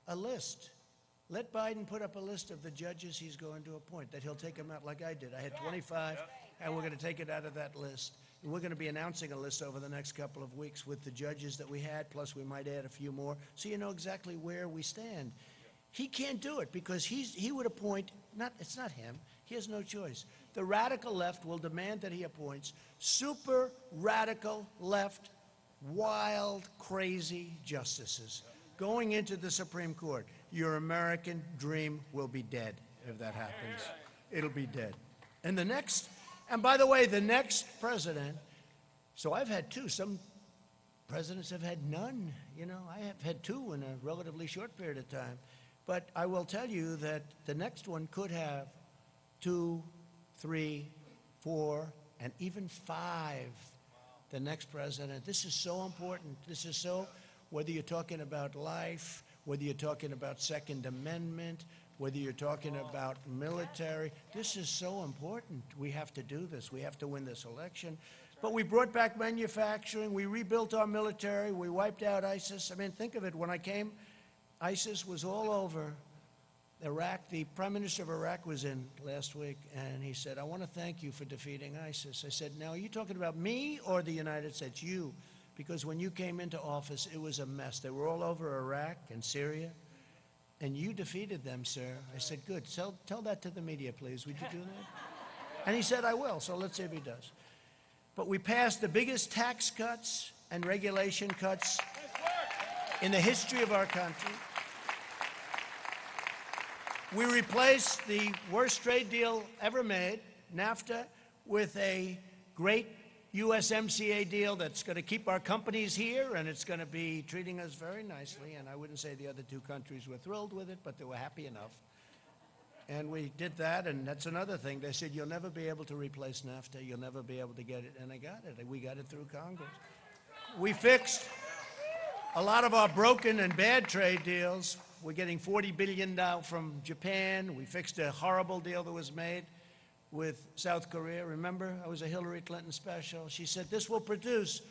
[SPEAKER 14] a list. Let Biden put up a list of the judges he's going to appoint, that he'll take them out like I did. I had 25, and we're going to take it out of that list. And we're going to be announcing a list over the next couple of weeks with the judges that we had, plus we might add a few more, so you know exactly where we stand. He can't do it because he would appoint, it's not him, he has no choice. The radical left will demand that he appoints super radical left, wild, crazy justices going into the Supreme Court. Your American dream will be dead if that happens. It'll be dead. And by the way, the next president, so I've had two. Some presidents have had none. I have had two in a relatively short period of time. But I will tell you that the next one could have 2, 3, 4, and even 5. The next president. This is so important. This is so, whether you're talking about life, whether you're talking about Second Amendment, whether you're talking about military, this is so important. We have to do this. We have to win this election. But we brought back manufacturing. We rebuilt our military. We wiped out ISIS. I mean, think of it. When I came, ISIS was all over. Iraq, the Prime Minister of Iraq was in last week, and he said, I want to thank you for defeating ISIS. I said, now, are you talking about me or the United States? You. Because when you came into office, it was a mess. They were all over Iraq and Syria, and you defeated them, sir. I said, good. Tell that to the media, please. Would you do that? And he said, I will, so let's see if he does. But we passed the biggest tax cuts and regulation cuts in the history of our country. We replaced the worst trade deal ever made, NAFTA, with a great USMCA deal that's going to keep our companies here, and it's going to be treating us very nicely. And I wouldn't say the other two countries were thrilled with it, but they were happy enough. And we did that, and that's another thing. They said, you'll never be able to replace NAFTA. You'll never be able to get it. And I got it. We got it through Congress. We fixed a lot of our broken and bad trade deals. We're getting $40 billion now from Japan. We fixed a horrible deal that was made with South Korea. Remember, I was a Hillary Clinton special. She said, this will produce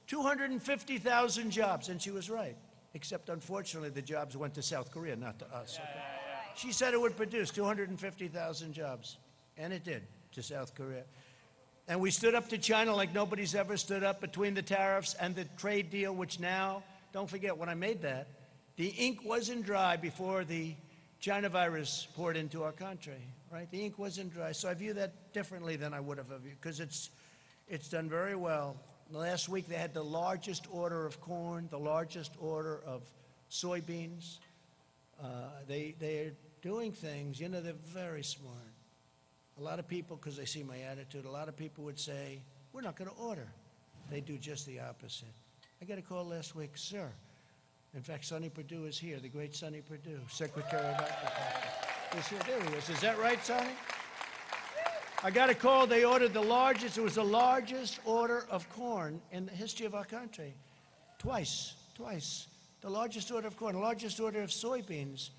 [SPEAKER 14] 250,000 jobs. And she was right, except unfortunately the jobs went to South Korea, not to us. Okay? She said it would produce 250,000 jobs, and it did, to South Korea. And we stood up to China like nobody's ever stood up between the tariffs and the trade deal, which now, don't forget, when I made that, the ink wasn't dry before the China virus poured into our country, right? The ink wasn't dry. So I view that differently than I would have, because it's done very well. Last week they had the largest order of corn, the largest order of soybeans. They're doing things, you know, they're very smart. A lot of people, because they see my attitude, a lot of people would say, we're not going to order. They do just the opposite. I got a call last week, sir. In fact, Sonny Perdue is here, the great Sonny Perdue, Secretary of Agriculture. He's here. There he is. Is that right, Sonny? I got a call. They ordered the largest. It was the largest order of corn in the history of our country. Twice. The largest order of corn, the largest order of soybeans.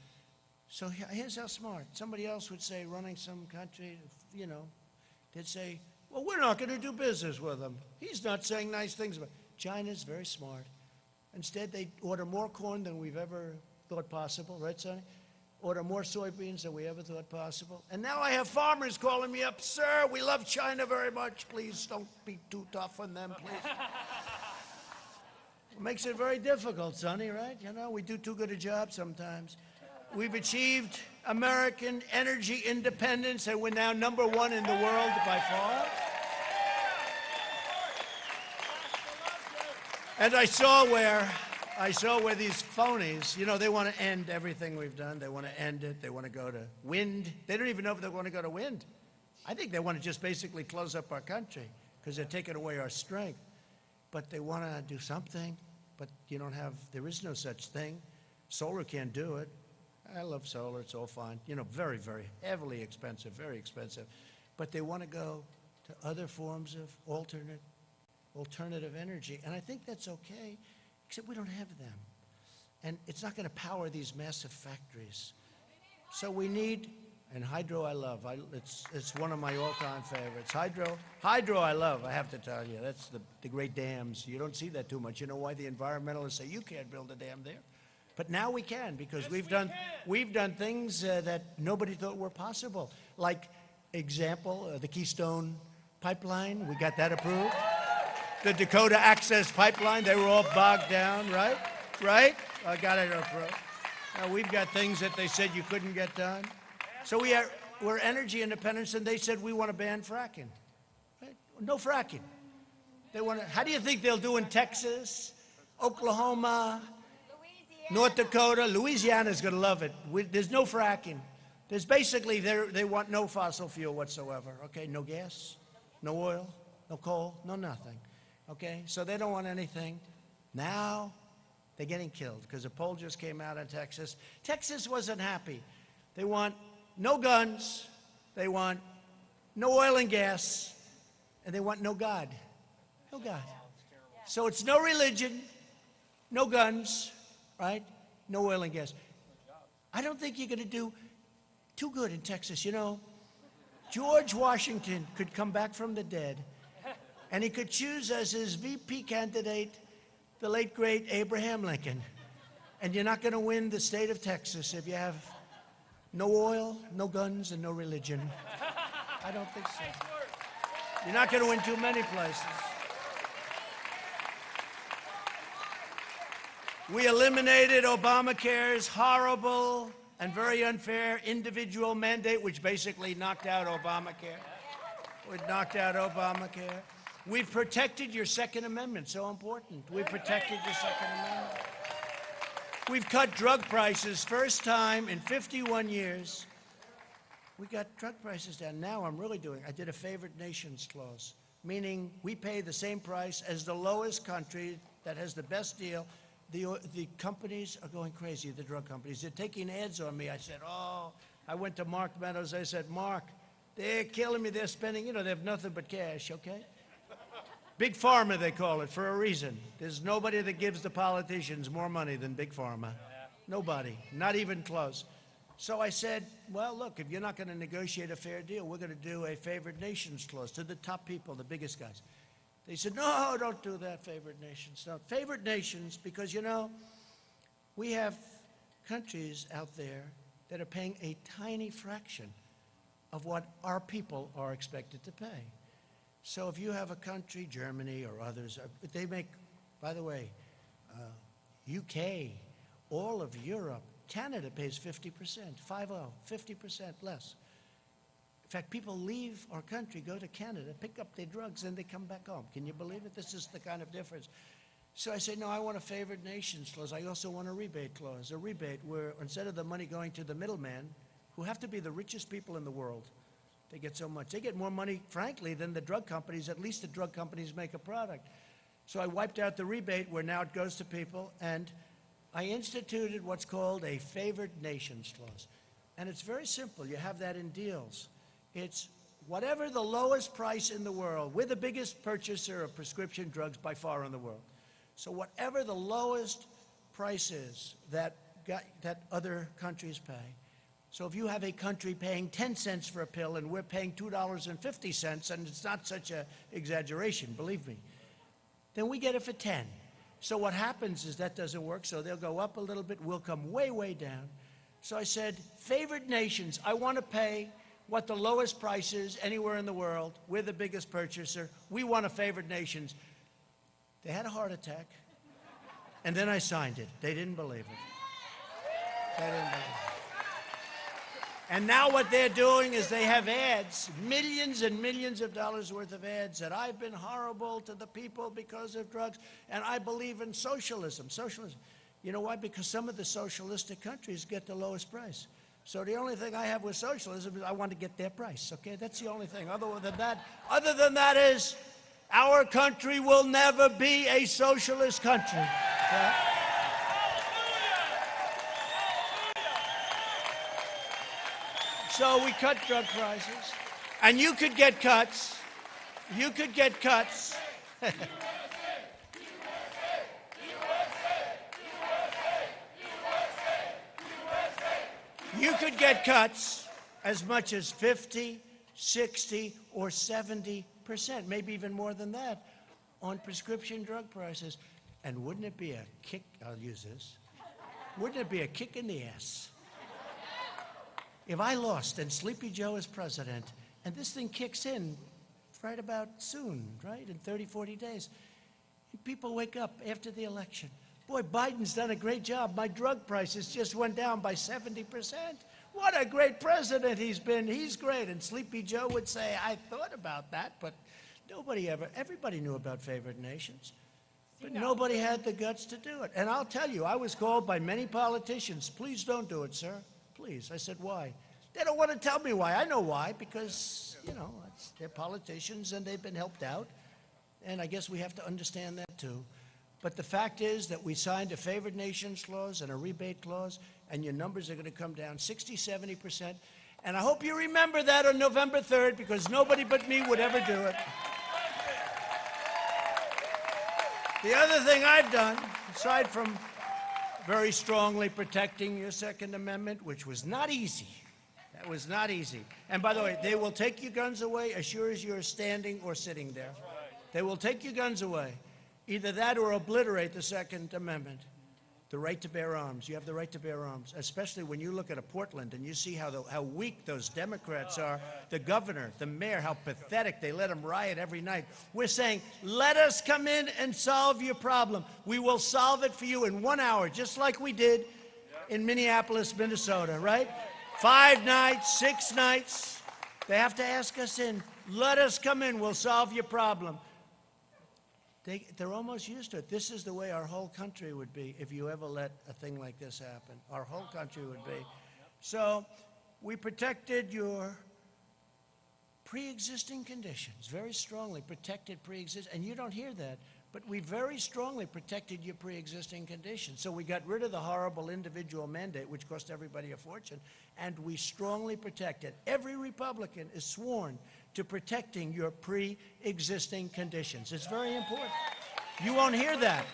[SPEAKER 14] So here's how smart. Somebody else would say, running some country, you know, they'd say, well, we're not going to do business with him. He's not saying nice things about it. China's very smart. Instead, they order more corn than we've ever thought possible, right, Sonny? Order more soybeans than we ever thought possible. And now I have farmers calling me up, sir, we love China very much. Please don't be too tough on them, please. It makes it very difficult, Sonny, right? You know, we do too good a job sometimes. We've achieved American energy independence, and we're now #1 in the world by far. And I saw where these phonies, you know, they want to end everything we've done. They want to end it. They want to go to wind. They don't even know if they want to go to wind. I think they want to just basically close up our country because they're taking away our strength. But they want to do something, but there is no such thing. Solar can't do it. I love solar. It's all fine. You know, very, very heavily expensive, very expensive. But they want to go to other forms of alternative energy. And I think that's okay, except we don't have them. And it's not going to power these massive factories. So we need, and hydro I love. It's one of my all-time favorites. Hydro I love, I have to tell you. That's the great dams. You don't see that too much. You know why? The environmentalists say you can't build a dam there. But now we can, because we've done things that nobody thought were possible. Like, example, the Keystone Pipeline, we got that approved. The Dakota Access Pipeline, they were all bogged down, right? Right? I got it approved. Now, we've got things that they said you couldn't get done. So we're energy independent, and they said we want to ban fracking. Right? No fracking. How do you think they'll do in Texas, Oklahoma, North Dakota? Louisiana's going to love it. There's no fracking. There's basically, they want no fossil fuel whatsoever, okay? No gas, no oil, no coal, no nothing, okay? So they don't want anything. Now they're getting killed because a poll just came out in Texas. Texas wasn't happy. They want no guns, they want no oil and gas, and they want no God. No God. So it's no religion, no guns, right? No oil and gas. I don't think you're going to do too good in Texas. You know, George Washington could come back from the dead, and he could choose as his VP candidate the late, great Abraham Lincoln. And you're not going to win the state of Texas if you have No oil, no guns, and no religion. I don't think so. You're not going to win too many places. We eliminated Obamacare's horrible and very unfair individual mandate, which basically knocked out Obamacare. It knocked out Obamacare. We've protected your Second Amendment, so important. We've protected your Second Amendment. We've cut drug prices, first time in 51 years. We got drug prices down. Now I did a favored nations clause, meaning we pay the same price as the lowest country that has the best deal. The companies are going crazy, the drug companies. They're taking ads on me. I said, I went to Mark Meadows. I said, Mark, they're killing me. They're spending, they have nothing but cash, okay? Big Pharma, they call it, for a reason. There's nobody that gives the politicians more money than Big Pharma. Nobody, not even close. So I said, well, look, if you're not going to negotiate a fair deal, we're going to do a favored nations clause to the top people, the biggest guys. They said, no, don't do that, favored nations. No, favored nations, because, we have countries out there that are paying a tiny fraction of what our people are expected to pay. So if you have a country, Germany or others, they make, by the way, UK, all of Europe, Canada pays 50%, 50% less. In fact, people leave our country, go to Canada, pick up their drugs, and they come back home. Can you believe it? This is the kind of difference. So I say, no, I want a favored nations clause. I also want a rebate clause, a rebate where instead of the money going to the middleman, who have to be the richest people in the world, they get so much. They get more money, frankly, than the drug companies. At least the drug companies make a product. So I wiped out the rebate where now it goes to people, and I instituted what's called a favored nations clause. And it's very simple. You have that in deals. It's whatever the lowest price in the world. We're the biggest purchaser of prescription drugs by far in the world. So whatever the lowest price is that other countries pay. So if you have a country paying 10 cents for a pill and we're paying $2.50, and it's not such an exaggeration, believe me, then we get it for 10. So what happens is that doesn't work, so they'll go up a little bit, we'll come way, way down. So I said, favored nations, I want to pay what the lowest price is anywhere in the world. We're the biggest purchaser. We want a favored nations. They had a heart attack, and then I signed it. They didn't believe it. They didn't believe it. And now what they're doing is they have ads, millions and millions of dollars worth of ads, that I've been horrible to the people because of drugs, and I believe in socialism. Socialism. You know why? Because some of the socialistic countries get the lowest price. So the only thing I have with socialism is I want to get their price, okay? That's the only thing. Other than that is our country will never be a socialist country. Okay? So we cut drug prices, and you could get cuts. You could get cuts. You could get cuts as much as 50, 60, or 70%, maybe even more than that, on prescription drug prices. And wouldn't it be a kick, I'll use this, wouldn't it be a kick in the ass if I lost and Sleepy Joe is president, and this thing kicks in right about soon, right, in 30, 40 days. People wake up after the election. Boy, Biden's done a great job. My drug prices just went down by 70%. What a great president he's been. He's great. And Sleepy Joe would say, I thought about that, but everybody knew about favored nations. But nobody had the guts to do it. And I'll tell you, I was called by many politicians, please don't do it, sir. Please. I said, why? They don't want to tell me why. I know why, because, they're politicians and they've been helped out. And I guess we have to understand that too. But the fact is that we signed a favored nations clause and a rebate clause, and your numbers are going to come down 60, 70%. And I hope you remember that on November 3rd, because nobody but me would ever do it. The other thing I've done, aside from very strongly protecting your Second Amendment, which was not easy. That was not easy. And by the way, they will take your guns away as sure as you're standing or sitting there. They will take your guns away. Either that or obliterate the Second Amendment. The right to bear arms. You have the right to bear arms, especially when you look at a Portland and you see how weak those Democrats are. The governor, the mayor, how pathetic. They let them riot every night. We're saying, let us come in and solve your problem. We will solve it for you in 1 hour, just like we did in Minneapolis, Minnesota, right? 5 nights, 6 nights. They have to ask us in. Let us come in. We'll solve your problem. They're almost used to it. This is the way our whole country would be if you ever let a thing like this happen. Our whole country would be. So we protected your pre-existing conditions, very strongly protected pre-existing, and you don't hear that, but we very strongly protected your pre-existing conditions. So we got rid of the horrible individual mandate, which cost everybody a fortune, and we strongly protected. Every Republican is sworn to protecting your pre-existing conditions. It's very important. You won't hear that.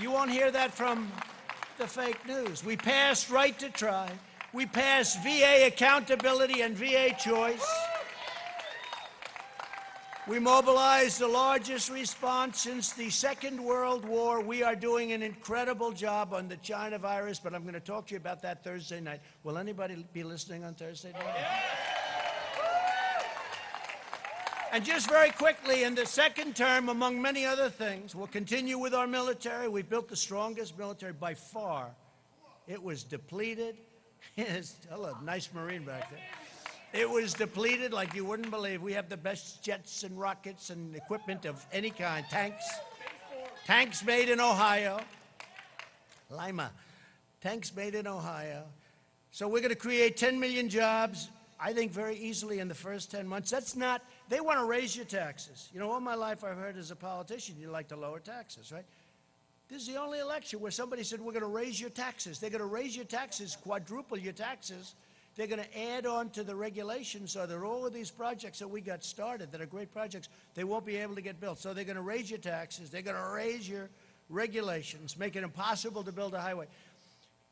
[SPEAKER 14] You won't hear that from the fake news. We passed right to try. We passed VA accountability and VA choice. We mobilized the largest response since the Second World War. We are doing an incredible job on the China virus, but I'm going to talk to you about that Thursday night. Will anybody be listening on Thursday night? And just very quickly, in the second term, among many other things, we'll continue with our military. We've built the strongest military by far. It was depleted. Hello, nice Marine back there. It was depleted like you wouldn't believe. We have the best jets and rockets and equipment of any kind. Tanks made in Ohio. Lima. Tanks made in Ohio. So we're going to create 10 million jobs, I think, very easily in the first 10 months. That's not, they want to raise your taxes. You know, all my life I've heard as a politician, you like to lower taxes, right? This is the only election where somebody said, we're going to raise your taxes. They're going to raise your taxes, quadruple your taxes. They're going to add on to the regulations so that all of these projects that we got started that are great projects, they won't be able to get built. So they're going to raise your taxes. They're going to raise your regulations, make it impossible to build a highway.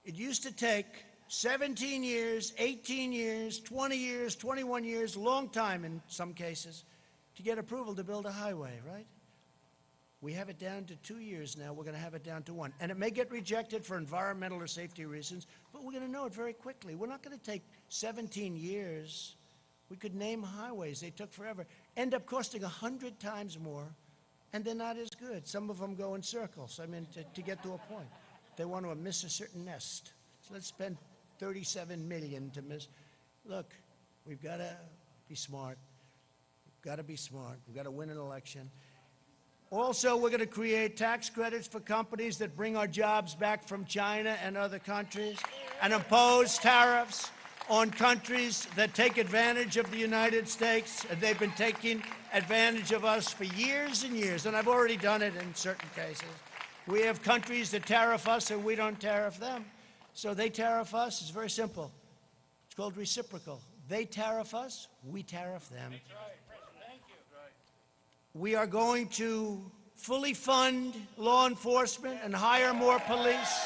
[SPEAKER 14] It used to take 17 years, 18 years, 20 years, 21 years, long time in some cases, to get approval to build a highway, right? We have it down to 2 years now. We're going to have it down to 1. And it may get rejected for environmental or safety reasons, but we're going to know it very quickly. We're not going to take 17 years. We could name highways. They took forever. End up costing 100 times more, and they're not as good. Some of them go in circles, I mean, to get to a point. They want to miss a certain nest. So let's spend $37 million to miss. Look, we've got to be smart. We've got to be smart. We've got to win an election. Also, we're going to create tax credits for companies that bring our jobs back from China and other countries and impose tariffs on countries that take advantage of the United States. And they've been taking advantage of us for years and years, and I've already done it in certain cases. We have countries that tariff us and we don't tariff them. So they tariff us. It's very simple. It's called reciprocal. They tariff us, we tariff them. We are going to fully fund law enforcement and hire more police.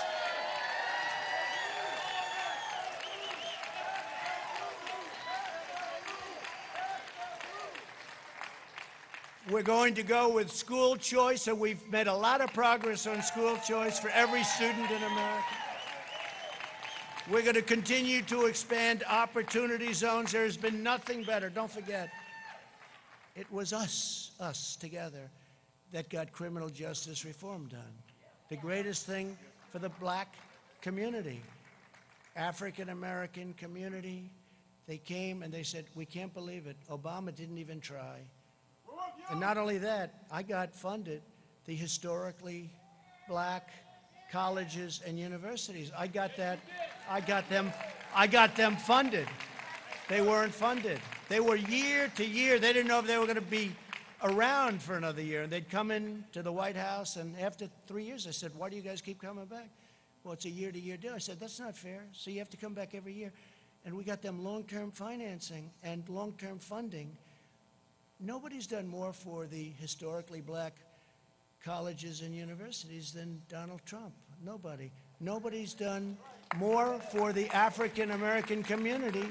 [SPEAKER 14] We're going to go with school choice, and we've made a lot of progress on school choice for every student in America. We're going to continue to expand opportunity zones. There has been nothing better. Don't forget, it was us together, that got criminal justice reform done. The greatest thing for the black community, African-American community. They came and they said, we can't believe it. Obama didn't even try. And not only that, I got funded the historically black colleges and universities. I got them funded. They weren't funded. They were year to year. They didn't know if they were going to be around for another year. And they'd come in to the White House, and after 3 years, I said, why do you guys keep coming back? Well, it's a year-to-year deal. I said, that's not fair. So you have to come back every year. And we got them long-term financing and long-term funding. Nobody's done more for the historically black colleges and universities than Donald Trump. Nobody. Nobody's done more for the African-American community.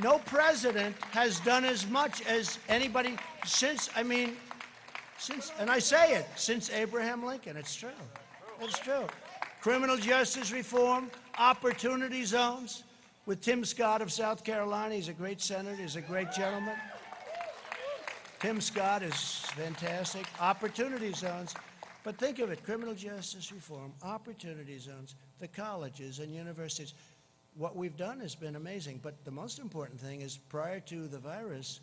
[SPEAKER 14] No president has done as much as anybody since Abraham Lincoln. It's true. It's true. criminal justice reform, opportunity zones with Tim Scott of South Carolina. He's a great senator. He's a great gentleman. Tim Scott is fantastic. Opportunity zones. But think of it, criminal justice reform, opportunity zones, the colleges and universities. What we've done has been amazing. But the most important thing is, prior to the virus,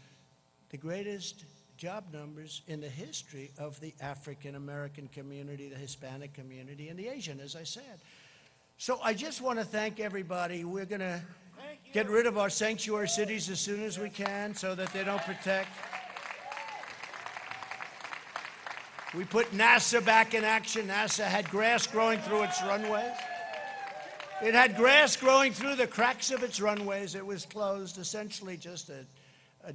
[SPEAKER 14] the greatest job numbers in the history of the African-American community, the Hispanic community, and the Asian, as I said. So I just want to thank everybody. We're going to get rid of our sanctuary cities as soon as we can so that they don't protect. We put NASA back in action. NASA had grass growing through its runways. It had grass growing through the cracks of its runways. It was closed, essentially just a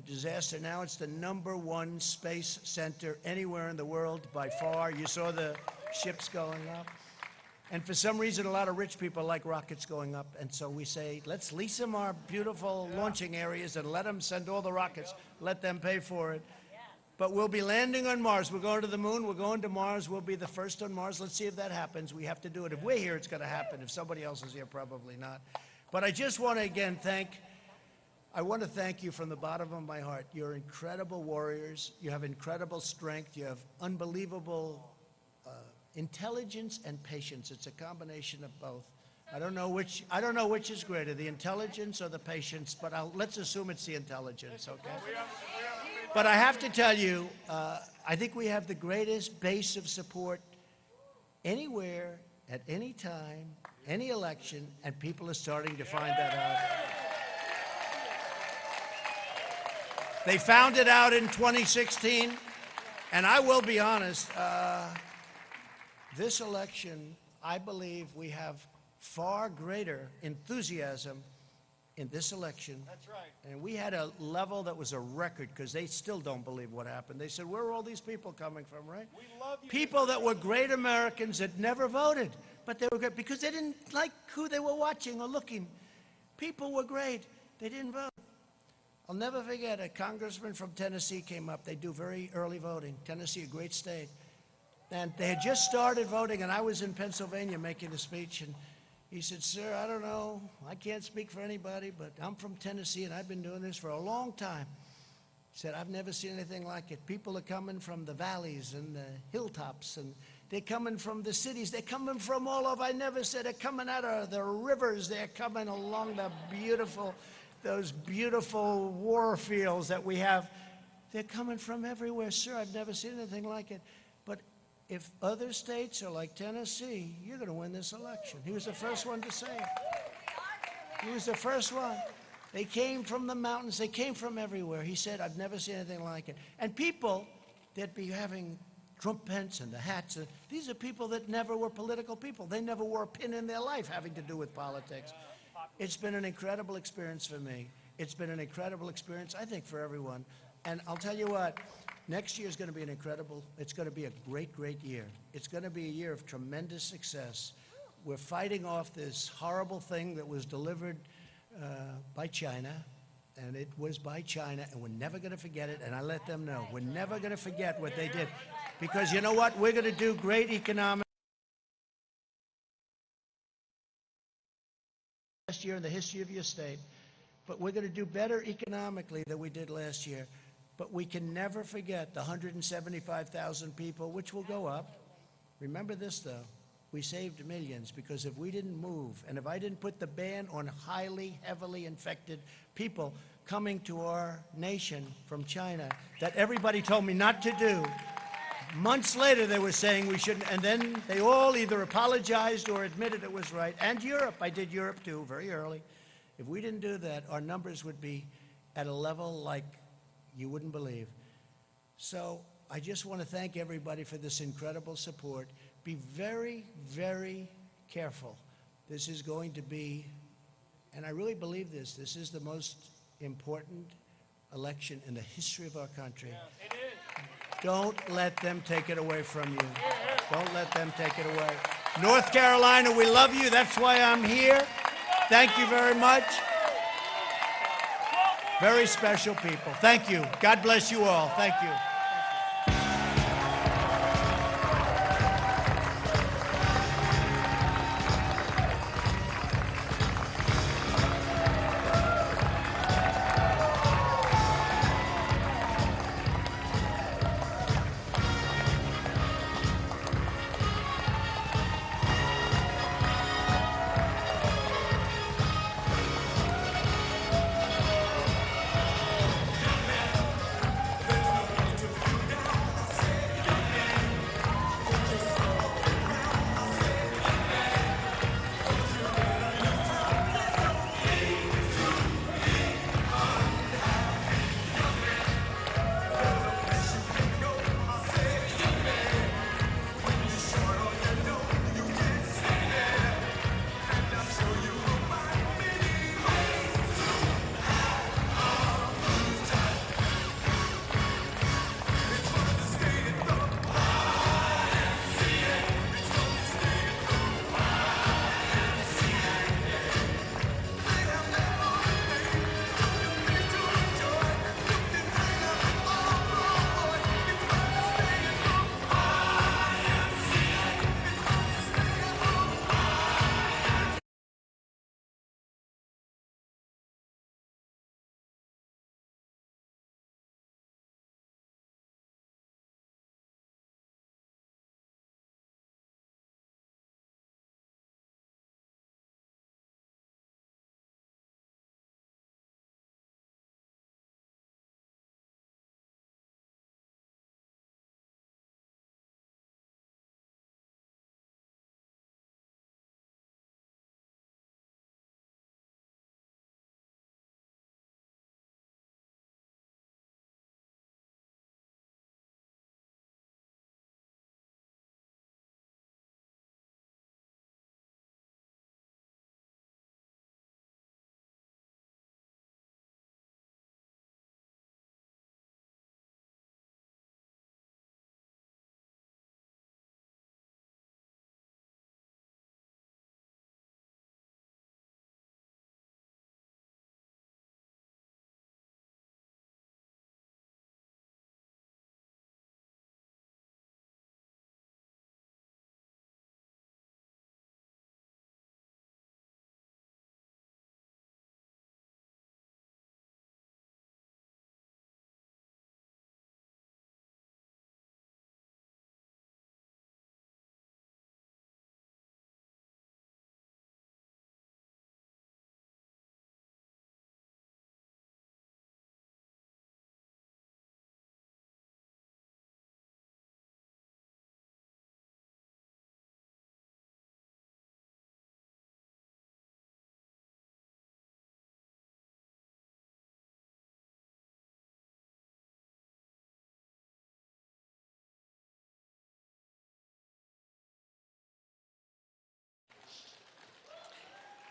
[SPEAKER 14] disaster. Now it's the #1 space center anywhere in the world by far. You saw the ships going up. And for some reason, a lot of rich people like rockets going up. And so we say, let's lease them our beautiful launching areas and let them send all the rockets. Let them pay for it. But we'll be landing on Mars. We're going to the moon. We're going to Mars. We'll be the first on Mars. Let's see if that happens. We have to do it. If we're here, it's going to happen. If somebody else is here, probably not. But I just want to, again, thank you from the bottom of my heart. You're incredible warriors. You have incredible strength. You have unbelievable intelligence and patience. It's a combination of both. I don't know which is greater, the intelligence or the patience, but let's assume it's the intelligence, okay? But I have to tell you, I think we have the greatest base of support anywhere, at any time, any election, and people are starting to find that out. They found it out in 2016, and I will be honest, this election, I believe we have far greater enthusiasm in this election.
[SPEAKER 6] That's right.
[SPEAKER 14] And we had a level that was a record, because they still don't believe what happened. They said, where are all these people coming from, right?
[SPEAKER 6] We love you.
[SPEAKER 14] People that were great Americans that never voted, but they were great because they didn't like who they were watching or looking. People were great. They didn't vote. I'll never forget, a congressman from Tennessee came up. They do very early voting. Tennessee, a great state. And they had just started voting, and I was in Pennsylvania making a speech, and he said, sir, I don't know, I can't speak for anybody, but I'm from Tennessee, and I've been doing this for a long time. He said, I've never seen anything like it. People are coming from the valleys and the hilltops, and they're coming from the cities. They're coming from all over. I never said they're coming out of the rivers. They're coming along those beautiful war fields that we have. They're coming from everywhere. Sir, I've never seen anything like it. But if other states are like Tennessee, you're going to win this election. He was the first one to say it. He was the first one. They came from the mountains. They came from everywhere. He said, I've never seen anything like it. And people that be having Trump pants and the hats, these are people that never were political people. They never wore a pin in their life having to do with politics. It's been an incredible experience for me. It's been an incredible experience, I think, for everyone. And I'll tell you what, next year is going to be it's going to be a great, great year. It's going to be a year of tremendous success. We're fighting off this horrible thing that was delivered by China, and it was by China, and we're never going to forget it, and I let them know. We're never going to forget what they did, because you know what? We're going to do great economic last year in the history of your state, but we're going to do better economically than we did last year. But we can never forget the 175,000 people, which will go up. Remember this, though. We saved millions, because if we didn't move, and if I didn't put the ban on highly, heavily infected people coming to our nation from China, that everybody told me not to do, months later they were saying we shouldn't, and then they all either apologized or admitted it was right. And Europe, I did Europe too, very early. If we didn't do that, our numbers would be at a level like you wouldn't believe. So I just want to thank everybody for this incredible support. Be very, very careful. This is going to be, and I really believe this is the most important election in the history of our country. Yeah, it is. Don't let them take it away from you. Don't let them take it away. North Carolina, we love you. That's why I'm here. Thank you very much. Very special people. Thank you. God bless you all. Thank you.